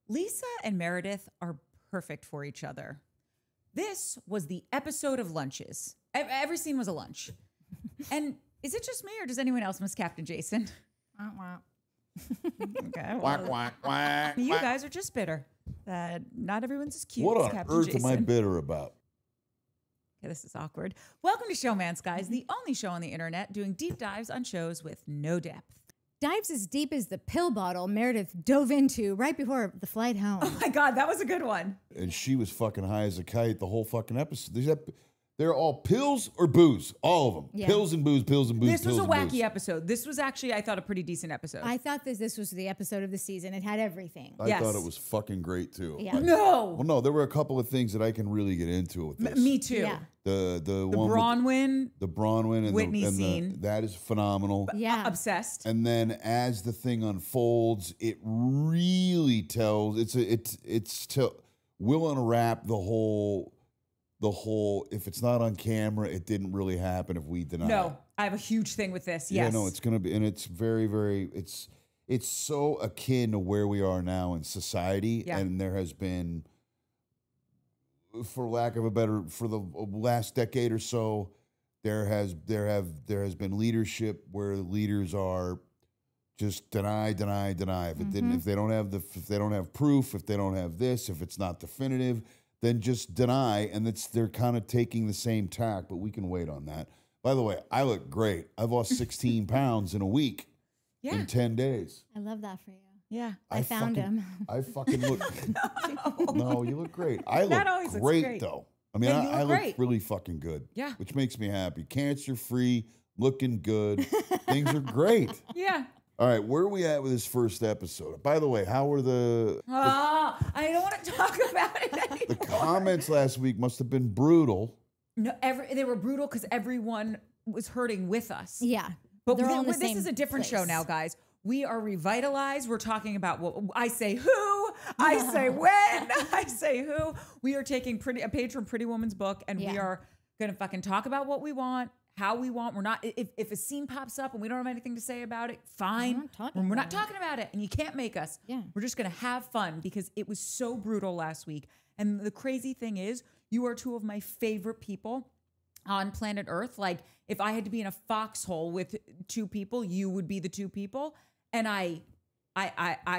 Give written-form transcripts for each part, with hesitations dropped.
Lisa and Meredith are perfect for each other. This was the episode of lunches. Every scene was a lunch. And is it just me or does anyone else miss Captain Jason? Okay, well, you guys are just bitter that not everyone's as cute as Captain Jason. What on earth am I bitter about? Okay, this is awkward. Welcome to Showmance, guys, the only show on the internet doing deep dives on shows with no depth. Dives as deep as the pill bottle Meredith dove into right before the flight home. Oh my God, that was a good one. And she was fucking high as a kite the whole fucking episode. They're all pills or booze. All of them. Yeah. Pills and booze, pills and booze, This was a wacky episode. This was actually, I thought, a pretty decent episode. I thought this was the episode of the season. It had everything. I thought it was fucking great, too. Yeah. No. Well, no, there were a couple of things that I can really get into with this. Me too. Yeah. The Bronwyn. The Bronwyn and Whitney and scene. That is phenomenal. Yeah. Obsessed. And then as the thing unfolds, it really tells, we'll unwrap the whole, if it's not on camera, it didn't really happen if we deny it. No, I have a huge thing with this. Yes. Yeah, no, it's going to be, and it's very, very, it's so akin to where we are now in society. Yeah. And there has been, for lack of a better, for the last decade or so, there has been leadership where the leaders are just deny. If they don't have proof, if they don't have this, if it's not definitive, then just deny, and they're kind of taking the same tack, but we can wait on that. By the way, I look great. I've lost 16 pounds in a week, in 10 days. I love that for you. Yeah. I found him. I fucking look. No, you look great. I look great, though. I mean, I look really fucking good. Yeah. Which makes me happy. Cancer-free, looking good. Things are great. Yeah. All right, where are we at with this first episode? By the way, how were I don't want to talk about it anymore. The comments last week must have been brutal. No, they were brutal because everyone was hurting with us. Yeah. But this is a different show now, guys. We are revitalized. We're talking about what I say who, I say when, I say who. We are taking a page from Pretty Woman's book, and we are going to fucking talk about what we want, how we want. We're not, if a scene pops up and we don't have anything to say about it, fine. We're not talking about it, and you can't make us. Yeah. We're just going to have fun because it was so brutal last week. And the crazy thing is, you are two of my favorite people on planet Earth. Like, if I had to be in a foxhole with two people, you would be the two people. And I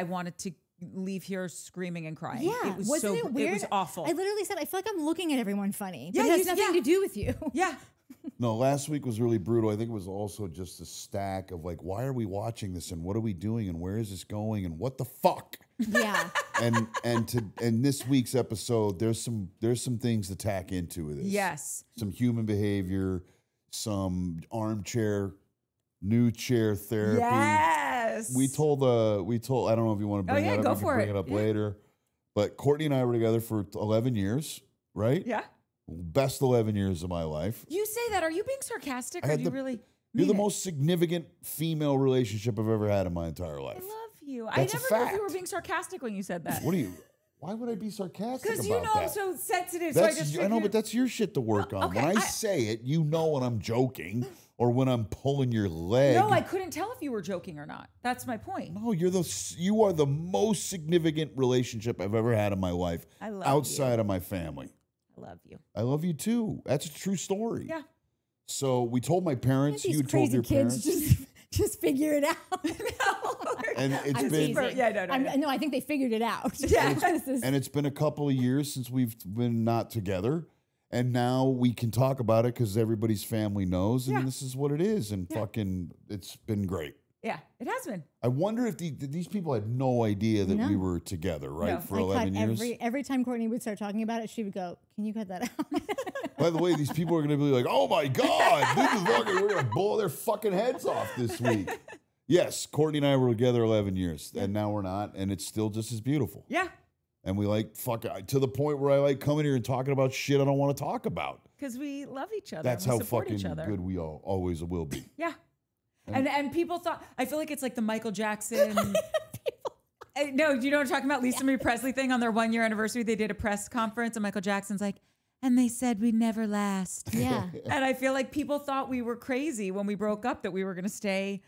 wanted to leave here screaming and crying. Yeah. Wasn't it weird? It was awful. I literally said, I feel like I'm looking at everyone funny. Yeah, but it has nothing to do with you. Yeah. No, last week was really brutal. I think it was also just a stack of like, why are we watching this and what are we doing and where is this going and what the fuck? Yeah. and this week's episode, there's some things to tack into with this. Yes. Some human behavior, some armchair, new chair therapy. Yes. We told I don't know if you want to bring it up. Go we can for bring it. it up later. But Courtney and I were together for 11 years, right? Yeah. Best 11 years of my life. You say that. Are you being sarcastic or do you really You're mean the it? most significant female relationship I've ever had in my entire life. I love you. That's I a never knew if you fact. were being sarcastic when you said that. What are you? Why would I be sarcastic about that? Because you know I'm so sensitive. That's, so I just I know, but that's your shit to work on. okay, When I say it, you know when I'm joking or when I'm pulling your leg. No, I couldn't tell if you were joking or not. That's my point. No, you are the most significant relationship I've ever had in my life. I love outside you. of my family. I love you. I love you too. That's a true story. Yeah. So we told my parents. These You told your kids parents. just figure it out. And it's I'm been teasing. Yeah, no, I think they figured it out. Yeah. and it's been a couple of years since we've been not together. And now we can talk about it because everybody's family knows, and this is what it is. And fucking, it's been great. Yeah, it has been. I wonder if these people had no idea that we were together, right? No. For I 11 cut years. every time Courtney would start talking about it, she would go, "Can you cut that out?" By the way, these people are going to be like, "Oh my God, this is fucking, we're going to blow their fucking heads off this week." Yes, Courtney and I were together 11 years, and now we're not, and it's still just as beautiful. Yeah. And we like to the point where I like coming here and talking about shit I don't want to talk about. Because we love each other. That's and we how support fucking each other. good we always will be. Yeah. And people thought, I feel like it's like the Michael Jackson. No, do you know what I'm talking about? Lisa Marie Presley thing on their 1-year anniversary. They did a press conference and Michael Jackson's like, and they said we'd never last. Yeah. And I feel like people thought we were crazy when we broke up, that we were going to stay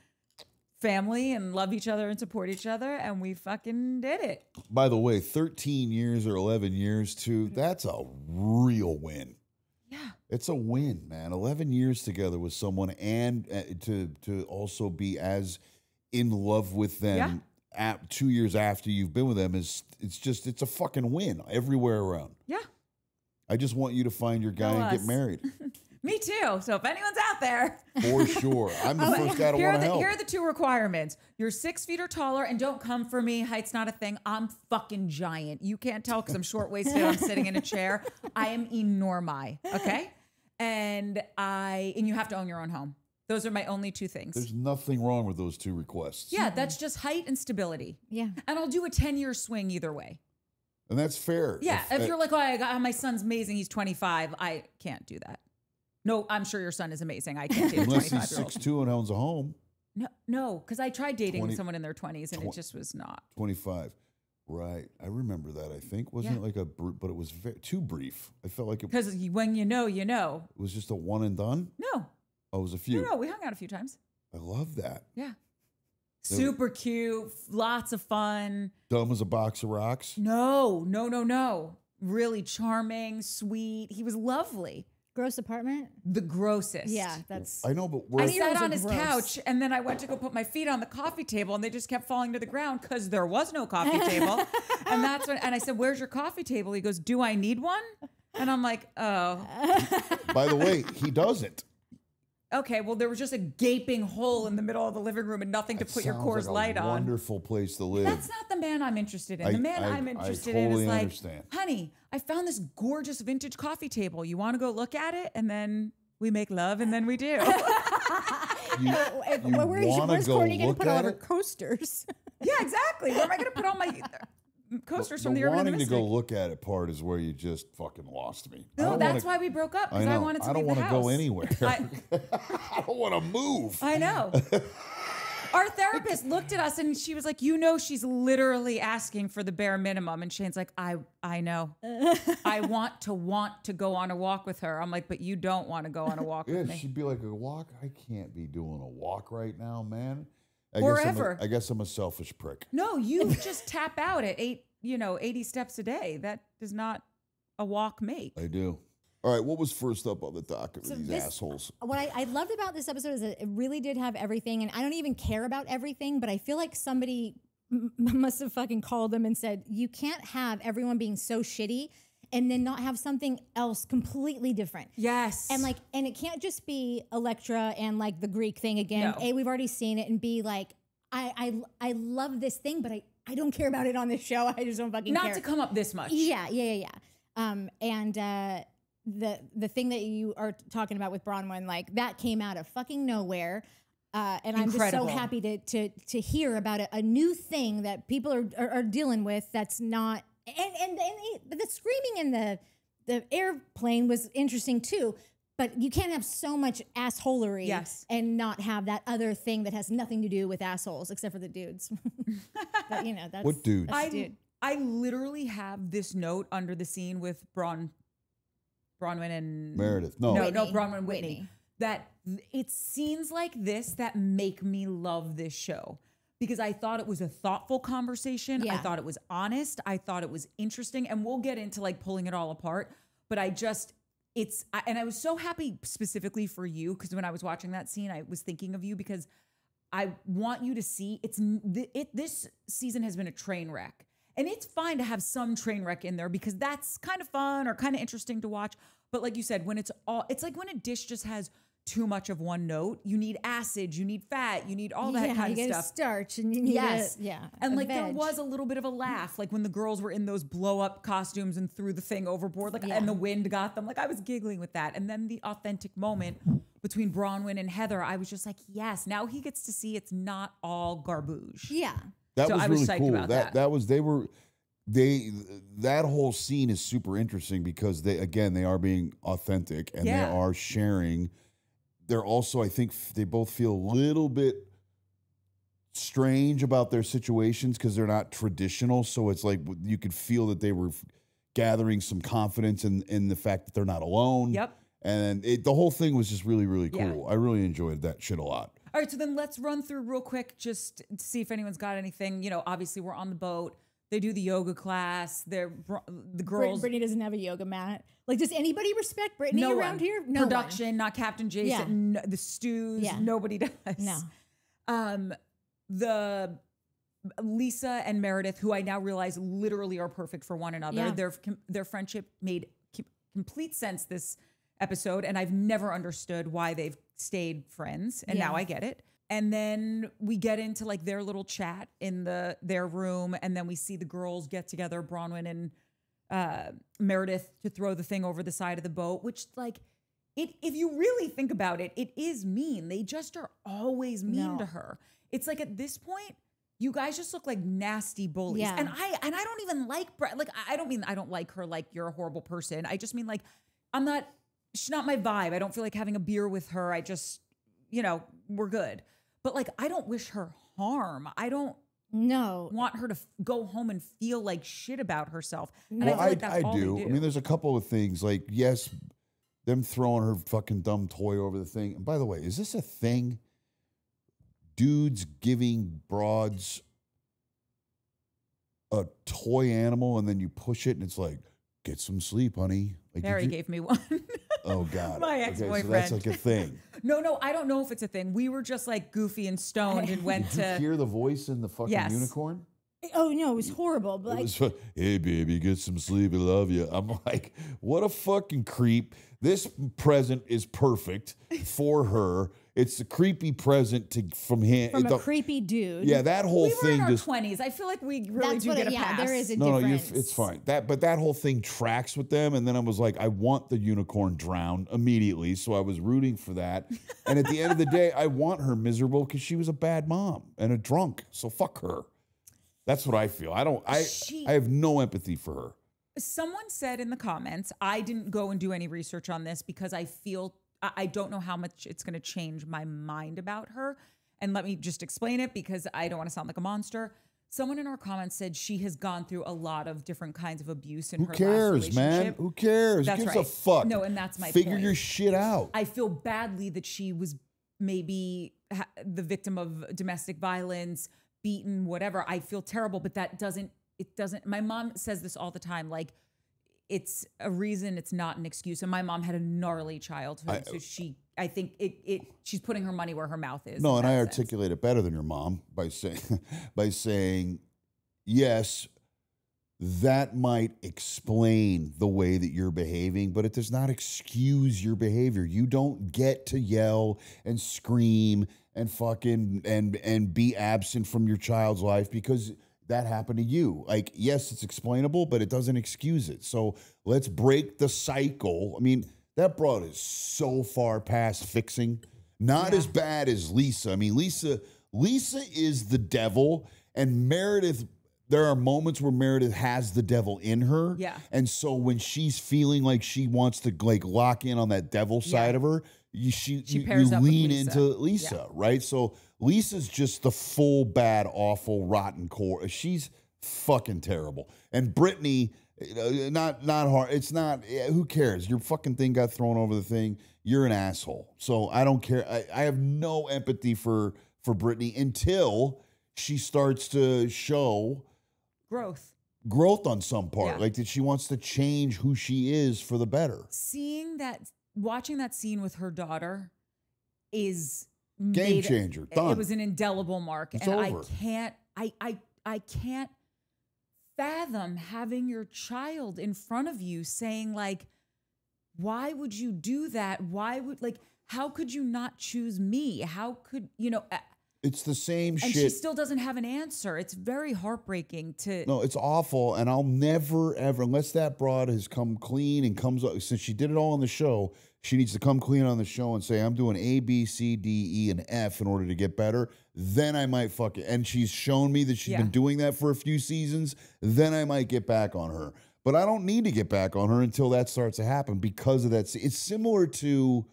family and love each other and support each other, and we fucking did it. By the way, 13 years or 11 years too, that's a real win. Yeah. It's a win, man. 11 years together with someone, and to also be as in love with them 2 years after you've been with them it's a fucking win everywhere around. Yeah. I just want you to find your guy and get married. Me too. So if anyone's out there. For sure. I'm the first guy to want to help. Here are the 2 requirements. You're 6 feet or taller, and don't come for me. Height's not a thing. I'm fucking giant. You can't tell because I'm short-waisted. I'm sitting in a chair. I am enormi, okay? And you have to own your own home. Those are my only 2 things. There's nothing wrong with those 2 requests. Yeah, that's just height and stability. Yeah. And I'll do a 10-year swing either way. And that's fair. Yeah, if you're like, my son's amazing, he's 25, I can't do that. No, I'm sure your son is amazing. I can't date a 25-year-old. Unless he's 6'2" and owns a home. No, because I tried dating someone in their 20s and it just was not. 25. Right. I remember that, I think. Wasn't it like but it was too brief. I felt like it. Because when you know, you know. It was just a one and done? No. Oh, it was a few. No, we hung out a few times. I love that. Yeah. Super cute, lots of fun. Dumb as a box of rocks? No. Really charming, sweet. He was lovely. Gross apartment? The grossest. Yeah, that's... I know, but I sat on his couch, and then I went to go put my feet on the coffee table, and they just kept falling to the ground because there was no coffee table. And I said, "Where's your coffee table?" He goes, "Do I need one?" And I'm like, "Oh." By the way, he doesn't. Okay, well, there was just a gaping hole in the middle of the living room and nothing to put your Coors Light on. Wonderful place to live. That's not the man I'm interested in. The man I'm interested in is like, honey, I found this gorgeous vintage coffee table. You want to go look at it? And then we make love, and then we do. Where's Courtney going to put all of her coasters? Yeah, exactly. Where am I going to put all my coasters from the Urban and the Mystic? Mystic? Wanting to go look at it part is where you just fucking lost me. No, that's why we broke up, because I wanted to leave the house. I don't want to go anywhere. I don't want to move. I know. Our therapist looked at us and she was like, she's literally asking for the bare minimum. And Shane's like, I know. I want to go on a walk with her. I'm like, but you don't want to go on a walk with me. She'd be like, a walk? I can't be doing a walk right now, man. I guess I'm a selfish prick. No, you just tap out at 80 steps a day. That does not a walk make. I do. All right, what was first up on the docket with these assholes? What I loved about this episode is that it really did have everything, and I don't even care about everything, but I feel like somebody must have fucking called them and said, you can't have everyone being so shitty and then not have something else completely different. Yes. And it can't just be Electra and like the Greek thing again. No. A, we've already seen it, and B, like, I love this thing, but I don't care about it on this show. I just don't fucking care. Not to come up this much. Yeah. The thing that you are talking about with Bronwyn, like that came out of fucking nowhere. And I'm just so happy to hear about a new thing that people are dealing with that's not, and the screaming in the airplane was interesting too. But you can't have so much assholery and not have that other thing that has nothing to do with assholes, except for the dudes. But that's what dudes? I literally have this note under the scene with Bronwyn and Meredith. Bronwyn Whitney. That it's scenes like this that make me love this show. Because I thought it was a thoughtful conversation. Yeah. I thought it was honest. I thought it was interesting. And we'll get into like pulling it all apart. But I was so happy specifically for you, because when I was watching that scene, I was thinking of you, because I want you to see this season has been a train wreck. And it's fine to have some train wreck in there because that's kind of fun or kind of interesting to watch. But like you said, when it's like when a dish just has too much of one note, you need acid, you need fat, you need all that kind of stuff. Starch, and you need and like there was a little bit of a laugh, like when the girls were in those blow up costumes and threw the thing overboard, and the wind got them. Like I was giggling with that. And then the authentic moment between Bronwyn and Heather, I was just like, yes, now he gets to see it's not all garbage. Yeah. That was really cool. That whole scene is super interesting because they are being authentic and they are sharing. They're also, I think they both feel a little bit strange about their situations because they're not traditional. So it's like you could feel that they were gathering some confidence in the fact that they're not alone. Yep. And the whole thing was just really, really cool. I really enjoyed that shit a lot. All right, so then let's run through real quick, just to see if anyone's got anything. You know, obviously we're on the boat. They do the yoga class. The girls. Brittany doesn't have a yoga mat. Like, does anybody respect Brittany around here? No production, one. not Captain Jason. No, the stews, nobody does. No. The Lisa and Meredith, who I now realize literally are perfect for one another. Yeah. Their friendship made complete sense this episode, and I've never understood why they've stayed friends, and now I get it. And then we get into like their little chat in their room, and then we see the girls get together, Bronwyn and Meredith, to throw the thing over the side of the boat, which like if you really think about it, it is mean. They just are always mean to her. It's like at this point, you guys just look like nasty bullies. Yeah. And I don't even like I don't mean I don't like her like you're a horrible person. I just mean like she's not my vibe. I don't feel like having a beer with her. I just, you know, we're good. But like I don't wish her harm. I don't want her to go home and feel like shit about herself. And well, I feel like that's all do. they do. I mean, there's a couple of things like, yes, them throwing her fucking dumb toy over the thing. And by the way, is this a thing? Dudes giving broads a toy animal and then you push it and it's like, get some sleep, honey. Like, Barry gave me one. Oh, God. My ex-boyfriend. Okay, so that's like a thing. No, I don't know if it's a thing. We were just like goofy and stoned and went Did to... you hear the voice in the fucking unicorn? Oh, no, it was horrible. But it was, hey, baby, get some sleep. I love you. I'm like, what a fucking creep. This present is perfect for her. It's a creepy present from him. From a creepy dude. Yeah, that whole thing. We were in our 20s. I feel like we really do get a pass. There is a difference. It's fine. But that whole thing tracks with them. And then I was like, I want the unicorn drowned immediately. So I was rooting for that. And at the end of the day, I want her miserable because she was a bad mom and a drunk. So fuck her. That's what I feel. I have no empathy for her. Someone said in the comments, I didn't go and do any research on this because I don't know how much it's going to change my mind about her. And let me just explain it because I don't want to sound like a monster. Someone in our comments said she has gone through a lot of different kinds of abuse in her last relationship. Man? Who cares? That's Who gives right. a fuck? No, and that's my Figure point. your shit out. I feel badly that she was maybe the victim of domestic violence, beaten, whatever. I feel terrible, but it doesn't, my mom says this all the time, like, it's a reason, it's not an excuse. And my mom had a gnarly childhood, so I think she's putting her money where her mouth is. No, and I articulate it better than your mom by saying, yes, that might explain the way that you're behaving, but it does not excuse your behavior. You don't get to yell and scream and fucking and be absent from your child's life because that happened to you. Like, yes, it's explainable, but it doesn't excuse it. So let's break the cycle. I mean, that broad is so far past fixing. Not as bad as Lisa. I mean, Lisa is the devil, and Meredith, there are moments where Meredith has the devil in her. Yeah. And so when she's feeling like she wants to like lock in on that devil side of her, you lean into Lisa, right? So Lisa's just the full bad, awful, rotten core. She's fucking terrible. And Brittany, not hard. It's not. Who cares? Your fucking thing got thrown over the thing. You're an asshole. So I don't care. I have no empathy for Brittany until she starts to show growth on some part, like that she wants to change who she is for the better. Watching that scene with her daughter is game changer. Done. It was an indelible mark, it's and over. I can't fathom having your child in front of you saying like, why would you do that? How could you not choose me? How could It's the same shit. And she still doesn't have an answer. It's very heartbreaking to... No, it's awful. And I'll never, ever, unless that broad has come clean and comes up, since she did it all on the show, she needs to come clean on the show and say, I'm doing A, B, C, D, E, and F in order to get better. Then I might fuck it. And she's shown me that she's been doing that for a few seasons. Then I might get back on her. But I don't need to get back on her until that starts to happen because of that. It's similar to...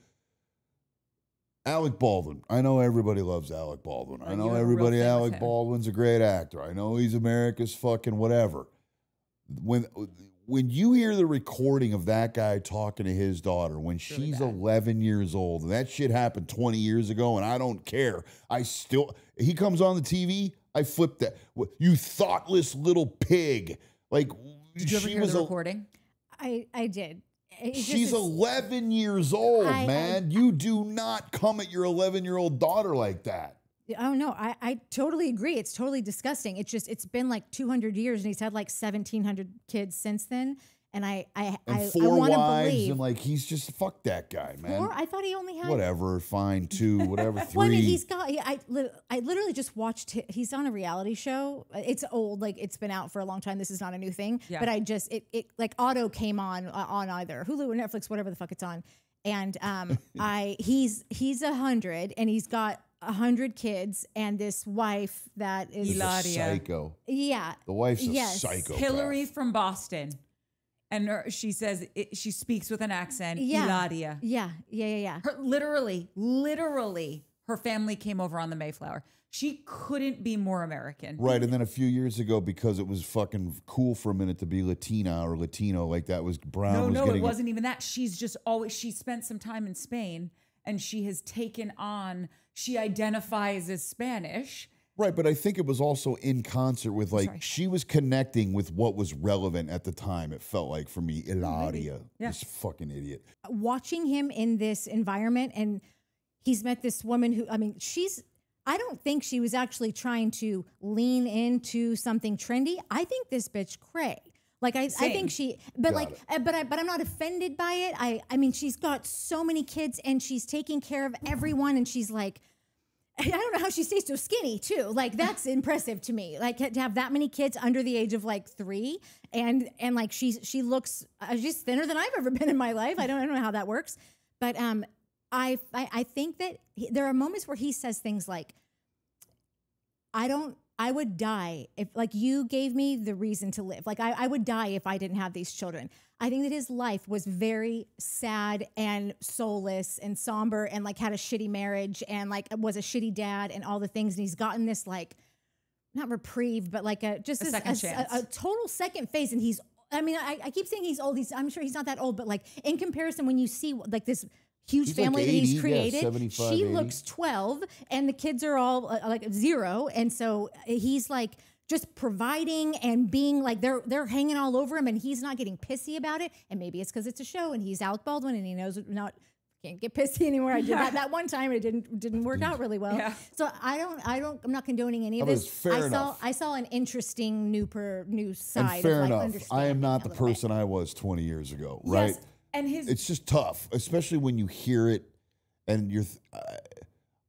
Alec Baldwin. I know everybody loves Alec Baldwin. I know everybody. Alec Baldwin's a great actor. I know he's America's fucking whatever. When when you hear the recording of that guy talking to his daughter when she's 11 years old, and that shit happened 20 years ago, and I don't care. He comes on the TV, I flip that. You thoughtless little pig. Like, did you ever hear the recording? I did. She's 11 years old, man. You do not come at your 11-year-old daughter like that. Oh no, I totally agree. It's totally disgusting. It's been like 200 years, and he's had like 1,700 kids since then. And I four want to wives, believe. and like he's just fuck that guy, man. 4? I thought he only had whatever. Fine, 2, whatever. 3. Well, I mean, he's got. I literally just watched. He's on a reality show. It's old, like it's been out for a long time. This is not a new thing. Yeah. But it like auto came on either Hulu or Netflix, whatever the fuck it's on. And he's 100, and he's got 100 kids, and this wife that is a psycho. Yeah, the wife's a psycho. Hillary from Boston, and she says she speaks with an accent. Hilaria. Yeah. Literally, her family came over on the Mayflower. She couldn't be more American. Right, and then a few years ago, because it was fucking cool for a minute to be Latina or Latino, like that was Brown. No, it wasn't even that. She's just always, she spent some time in Spain, and she has taken on, she identifies as Spanish. Right, but I think it was also in concert with, like, she was connecting with what was relevant at the time, it felt like, for me. Hilaria, this fucking idiot. Watching him in this environment, and he's met this woman who, I mean, I don't think she was actually trying to lean into something trendy. I think this bitch cray. Like I think she, but I'm not offended by it. I mean, she's got so many kids, and she's taking care of everyone, and she's like, I don't know how she stays so skinny too. Like that's impressive to me. Like to have that many kids under the age of like 3, and like she looks, she's thinner than I've ever been in my life. I don't know how that works, but I think that there are moments where he says things like, I would die if, like, you gave me the reason to live. Like, I would die if I didn't have these children. I think that his life was very sad and soulless and somber, and like had a shitty marriage, and like was a shitty dad and all the things. And he's gotten this, like, not reprieve, but like a total second phase. And he's, I mean, I keep saying he's old. I'm sure he's not that old, but like in comparison, when you see like this huge family like 80, that he's created, she 80. looks 12, and the kids are all like 0. And so he's like just providing and being like, they're hanging all over him, and he's not getting pissy about it. And maybe it's because it's a show, and he's Alec Baldwin, and he knows can't get pissy anymore. I did that one time, and it didn't work out really well. Yeah. So I'm not condoning any of this. I saw an interesting new side. And fair enough. I am not the person I was 20 years ago, right? Yes. And it's just tough, especially when you hear it, and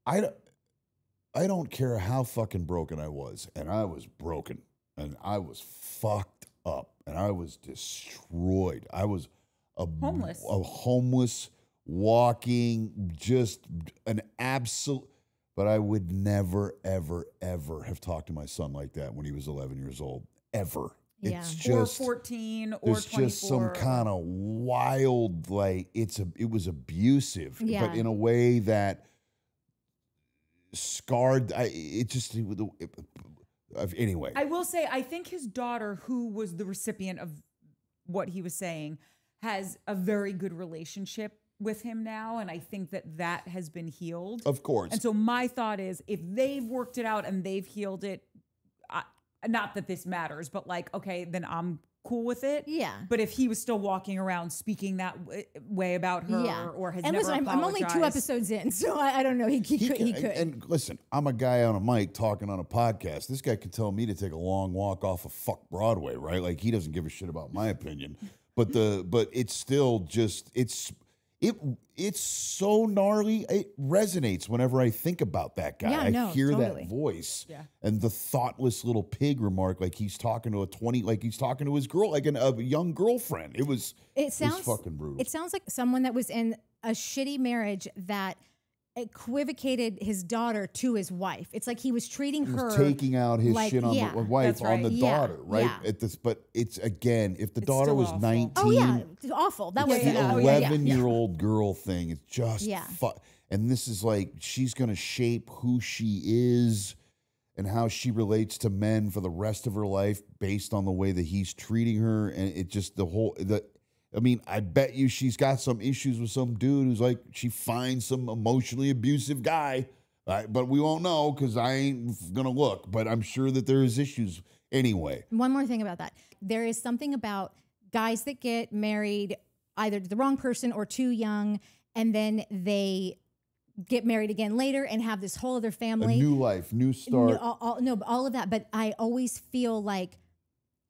I don't care how fucking broken I was, and I was broken, and I was fucked up, and I was destroyed. I was a homeless, walking, just an absolute. But I would never, ever, ever have talked to my son like that when he was 11 years old, ever. Yeah. It's just, or 14 or 24. There's just some kind of wild, like, it was abusive, but in a way that scarred. Anyway. I will say, I think his daughter, who was the recipient of what he was saying, has a very good relationship with him now, and I think that has been healed. Of course. And so my thought is, if they've worked it out and they've healed it, not that this matters, but like, okay, then I'm cool with it. Yeah. But if he was still walking around speaking that way about her, or has never apologized. I'm only 2 episodes in, so I don't know. He could. And listen, I'm a guy on a mic talking on a podcast. This guy can tell me to take a long walk off of fuck Broadway, right? Like, he doesn't give a shit about my opinion. But it's still just, it's so gnarly. It resonates whenever I think about that guy. I hear that voice and the thoughtless little pig remark, like he's talking to like he's talking to his girl, like a young girlfriend. It sounds fucking brutal. It sounds like someone that was in a shitty marriage that equivocated his daughter to his wife. It's like he was treating her, taking out his shit on the wife, on the daughter, right? But it's, again, if the daughter was 19, it's awful. That was the 11-year-old girl thing. It's just and this is like, she's gonna shape who she is, and how she relates to men for the rest of her life based on the way that he's treating her. And it just I mean, I bet you she's got some issues with some dude who's like, she finds some emotionally abusive guy, but we won't know because I ain't going to look. But I'm sure that there is issues anyway. One more thing about that. There is something about guys that get married either to the wrong person or too young, and then they get married again later and have this whole other family. A new life, new start. All of that. But I always feel like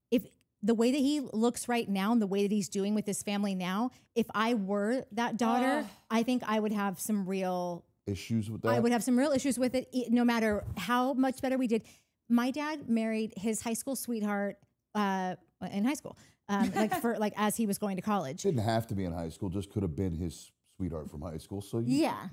if the way that he looks right now and the way that he's doing with his family now, if I were that daughter, I think I would have some real issues with that. I would have some real issues with it, no matter how much better we did. My dad married his high school sweetheart in high school, as he was going to college. Didn't have to be in high school; just could have been his sweetheart from high school. So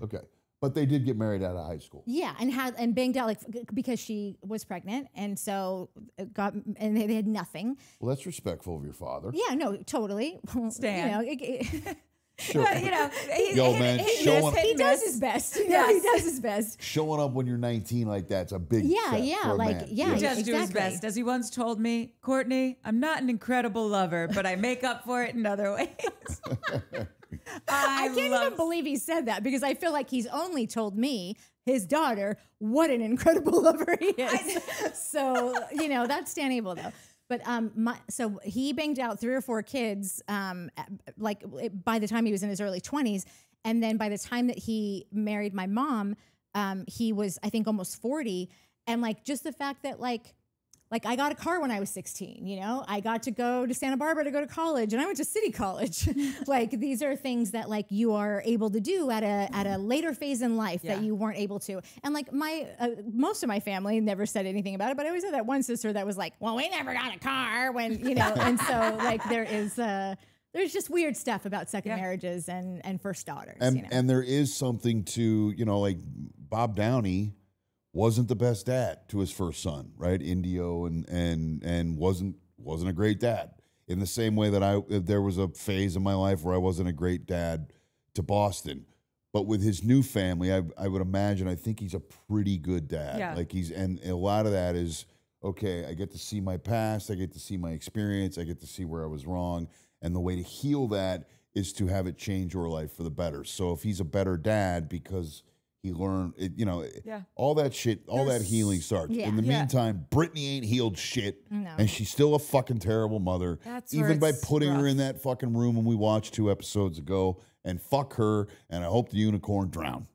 okay. But they did get married out of high school. Yeah, and banged out because she was pregnant, and so and they had nothing. Well, that's respectful of your father. Yeah, no, totally. Stan. Sure. He does his best. He does his best. Showing up when you're 19 like that's a big step for a man. He does do his best. As he once told me, Courtney, I'm not an incredible lover, but I make up for it in other ways. I can't even believe he said that because I feel like he's only told me, his daughter, what an incredible lover he is. So, that's Stan Abel though. But so he banged out 3 or 4 kids by the time he was in his early 20s. And then by the time that he married my mom, he was, I think, almost 40. And just the fact that I got a car when I was 16, I got to go to Santa Barbara to go to college, and I went to City College. These are things that you are able to do at a later phase in life that you weren't able to. And my most of my family never said anything about it, but I always had that one sister that was like, well, we never got a car when, and so there's just weird stuff about second marriages and first daughters. And there is something to, Bob Downey wasn't the best dad to his first son, right? Indio and wasn't a great dad. In the same way that there was a phase in my life where I wasn't a great dad to Boston. But with his new family, I would imagine, I think he's a pretty good dad. Yeah. And a lot of that is, okay, I get to see my past, I get to see my experience, I get to see where I was wrong. And the way to heal that is to have it change your life for the better. So if he's a better dad because he learned, all that shit, all that healing starts. Yeah. In the meantime, Britani ain't healed shit, and she's still a fucking terrible mother. Even by putting her in that fucking room when we watched 2 episodes ago, and fuck her, and I hope the unicorn drown.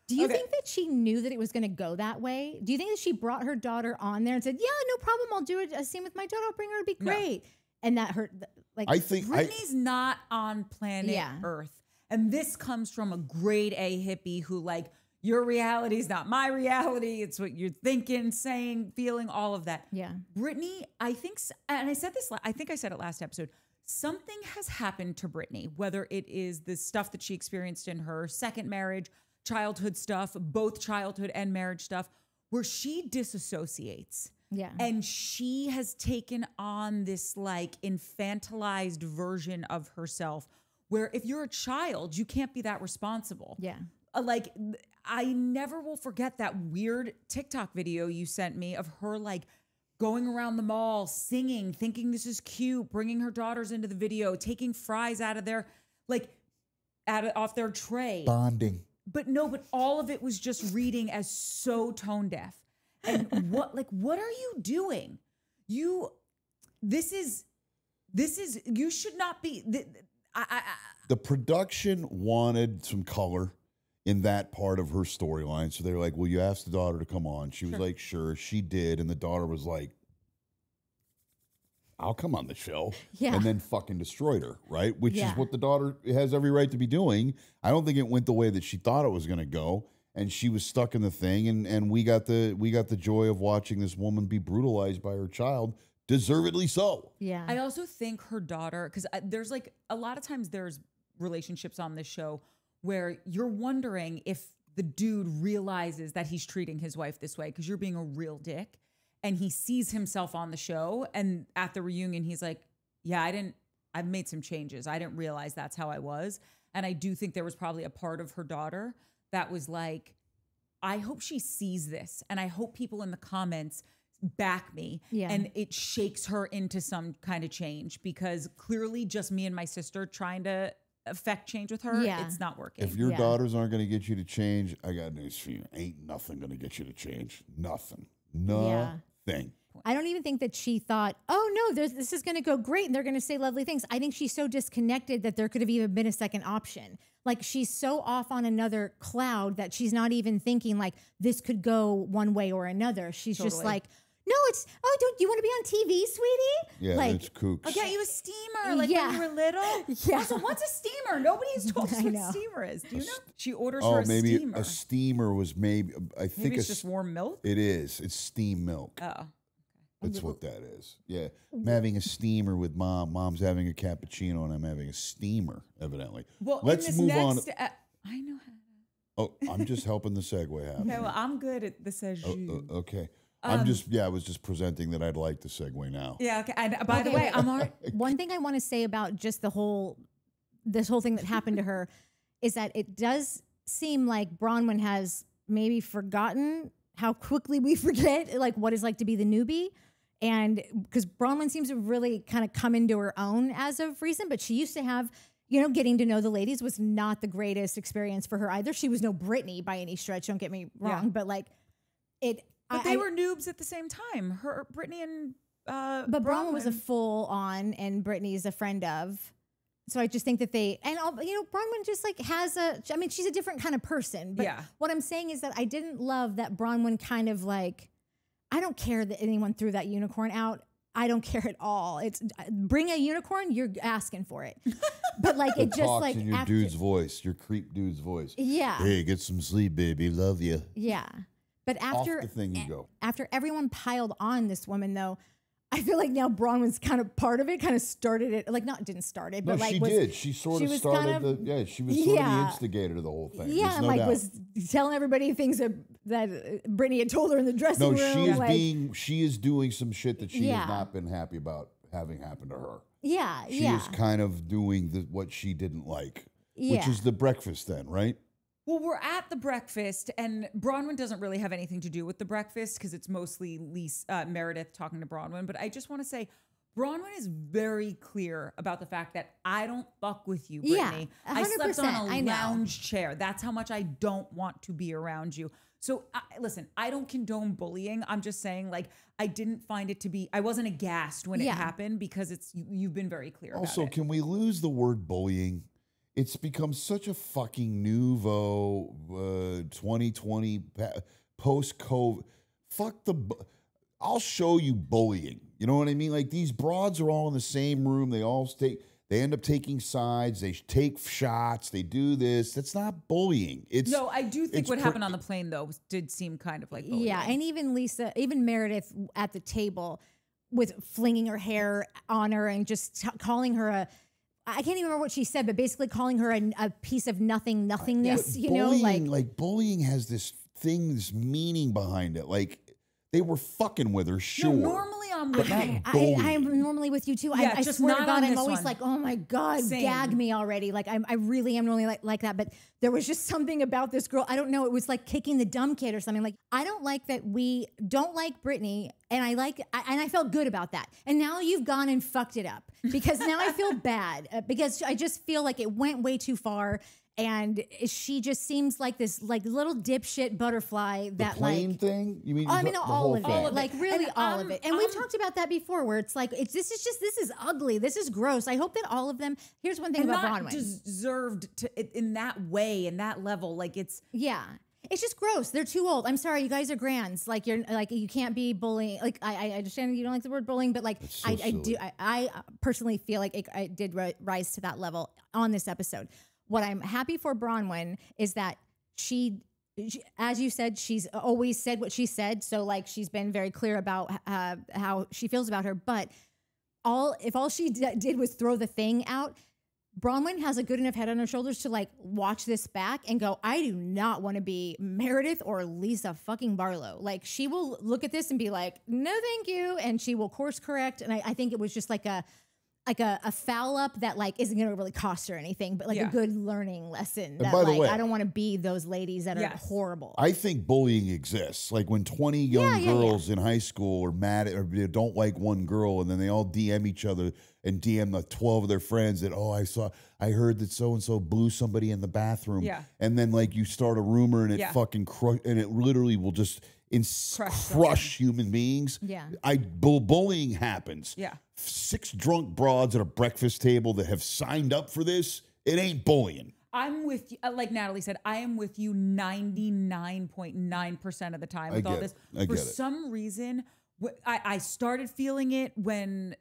Do you think that she knew that it was going to go that way? Do you think that she brought her daughter on there and said, yeah, no problem, I'll do a scene with my daughter, I'll bring her, it'll be great. And that hurt, I think Britney's not on planet Earth. And this comes from a grade A hippie who your reality is not my reality. It's what you're thinking, saying, feeling, all of that. Yeah. Britani, I think, and I said this, I think I said it last episode, something has happened to Britani, whether it is the stuff that she experienced in her second marriage, childhood stuff, both childhood and marriage stuff, where she disassociates. Yeah. And she has taken on this infantilized version of herself where if you're a child, you can't be that responsible. Yeah. I never will forget that weird TikTok video you sent me of her going around the mall, singing, thinking this is cute, bringing her daughters into the video, taking fries out of their, off their tray. Bonding. But all of it was just reading as so tone deaf. And what are you doing? This is, you should not be, the production wanted some color in that part of her storyline. So they were like, well, you asked the daughter to come on. She was like, sure, she did. And the daughter was like, I'll come on the show. Yeah. And then fucking destroyed her, right? Which is what the daughter has every right to be doing. I don't think it went the way that she thought it was going to go. And she was stuck in the thing. And we got the joy of watching this woman be brutalized by her child. Deservedly so. Yeah. I also think her daughter, because there's a lot of times there's relationships on this show where you're wondering if the dude realizes that he's treating his wife this way because you're being a real dick, and he sees himself on the show, and at the reunion he's like, yeah, I've made some changes. I didn't realize that's how I was. And I do think there was probably a part of her daughter that was like, I hope she sees this, and I hope people in the comments back me, and it shakes her into some kind of change, because clearly just me and my sister trying to affect change with her, it's not working. If your daughters aren't going to get you to change, I got news for you. Ain't nothing going to get you to change. Nothing. Nothing. I don't even think that she thought, oh no, this is going to go great and they're going to say lovely things. I think she's so disconnected that there could have even been a second option. Like, she's so off on another cloud that she's not even thinking like this could go one way or another. She's just like, no, it's, oh, don't you want to be on TV, sweetie? Yeah, like, it's kooks. I'll get you a steamer, like when you were little. Also, what's a steamer? Nobody's told us what a steamer is. Do you know? She orders her a maybe steamer. A steamer was maybe, I think it's just warm milk? It is. It's steam milk. Oh. That's what that is. Yeah. I'm having a steamer with mom. Mom's having a cappuccino, and I'm having a steamer, evidently. Well, let's move on. I know how. Oh, I'm just helping the segue happen. Okay, well, I'm good at the segue. Okay. I was just presenting that I'd like the segue now. Yeah, okay. And by the way, one thing I want to say about just this whole thing that happened to her is that it does seem like Bronwyn has maybe forgotten how quickly we forget like what it's like to be the newbie. And because Bronwyn seems to really kind of come into her own as of recent, but she used to have, getting to know the ladies was not the greatest experience for her either. She was no Britani by any stretch, don't get me wrong, but like it. But they were noobs at the same time. Britani and but Bronwyn was a full on, and Britani's a friend of. So I just think that Bronwyn just like she's a different kind of person. But what I'm saying is that I didn't love that Bronwyn kind of like, I don't care that anyone threw that unicorn out. I don't care at all. It's bring a unicorn, you're asking for it. But like it just like in your dude's voice, your creep dude's voice. Yeah. Hey, get some sleep, baby. Love you. Yeah. But after off the thing you go. After everyone piled on this woman though, I feel like now Bronwyn's kind of part of it, kind of started it. Like, not start it, but like she did. She sort of started she was sort of the instigator to the whole thing. Yeah, and like was telling everybody things that Britani had told her in the dressing room. She is doing some shit that she has not been happy about having happened to her. Yeah, she is kind of doing what she didn't like, which is the breakfast then, right? Well, we're at the breakfast, and Bronwyn doesn't really have anything to do with the breakfast because it's mostly Meredith talking to Bronwyn. But I just want to say, Bronwyn is very clear about the fact that I don't fuck with you, Britani. Yeah, 100%. I slept on a lounge chair. That's how much I don't want to be around you. So listen, I don't condone bullying. I'm just saying, like, I didn't find it to be, I wasn't aghast when it happened because you've been very clear about it. Also, can we lose the word bullying? It's become such a fucking nouveau 2020 post-COVID. I'll show you bullying. You know what I mean? Like, these broads are all in the same room. They end up taking sides. They take shots. They do this. That's not bullying. No, I do think what happened on the plane, though, did seem kind of like bullying. Yeah, and even Meredith at the table with flinging her hair on her and just calling her I can't even remember what she said, but basically calling her a piece of nothingness, bullying has this meaning behind it. Like, they were fucking with her, sure. No, normally I'm with you. I'm normally with you too. Yeah, I swear to God, I'm always like, oh my God, gag me already. Like, I really am normally like that. But there was just something about this girl. I don't know. It was like kicking the dumb kid or something. Like, I don't like that we don't like Britani, and I felt good about that. And now you've gone and fucked it up because now I feel bad because I just feel like it went way too far. And she just seems like this like little dipshit butterfly that the plane thing. You mean? I mean all of it, like really all of it. And we've talked about that before, where it's like this is ugly. This is gross. I hope that all of them. Here's one thing about Bronwyn. Deserved to in that way, in that level. Like it's It's just gross. They're too old. I'm sorry, you guys are grands. Like you can't be bullying. Like I understand you don't like the word bullying, but like so I personally feel like it did rise to that level on this episode. What I'm happy for Bronwyn is that she, as you said, she's always said what she said. So like she's been very clear about how she feels about her. But if all she did was throw the thing out, Bronwyn has a good enough head on her shoulders to like watch this back and go, I do not want to be Meredith or Lisa fucking Barlow. Like she will look at this and be like, no, thank you. And she will course correct. And I think it was just like a foul up that like isn't gonna really cost her anything, but like a good learning lesson. That by the way, I don't want to be those ladies that are horrible. I think bullying exists. Like when 20 young girls in high school are mad at or they don't like one girl, and then they all DM each other and DM the 12 of their friends that, oh, I heard that so and so blew somebody in the bathroom. Yeah. And then like you start a rumor and it fucking and it literally will just crush human beings. Yeah. Bullying happens. Yeah. 6 drunk broads at a breakfast table that have signed up for this, it ain't bullying. I'm with you. Like Natalie said, I am with you 99.9% of the time with all this. For some reason, I started feeling it when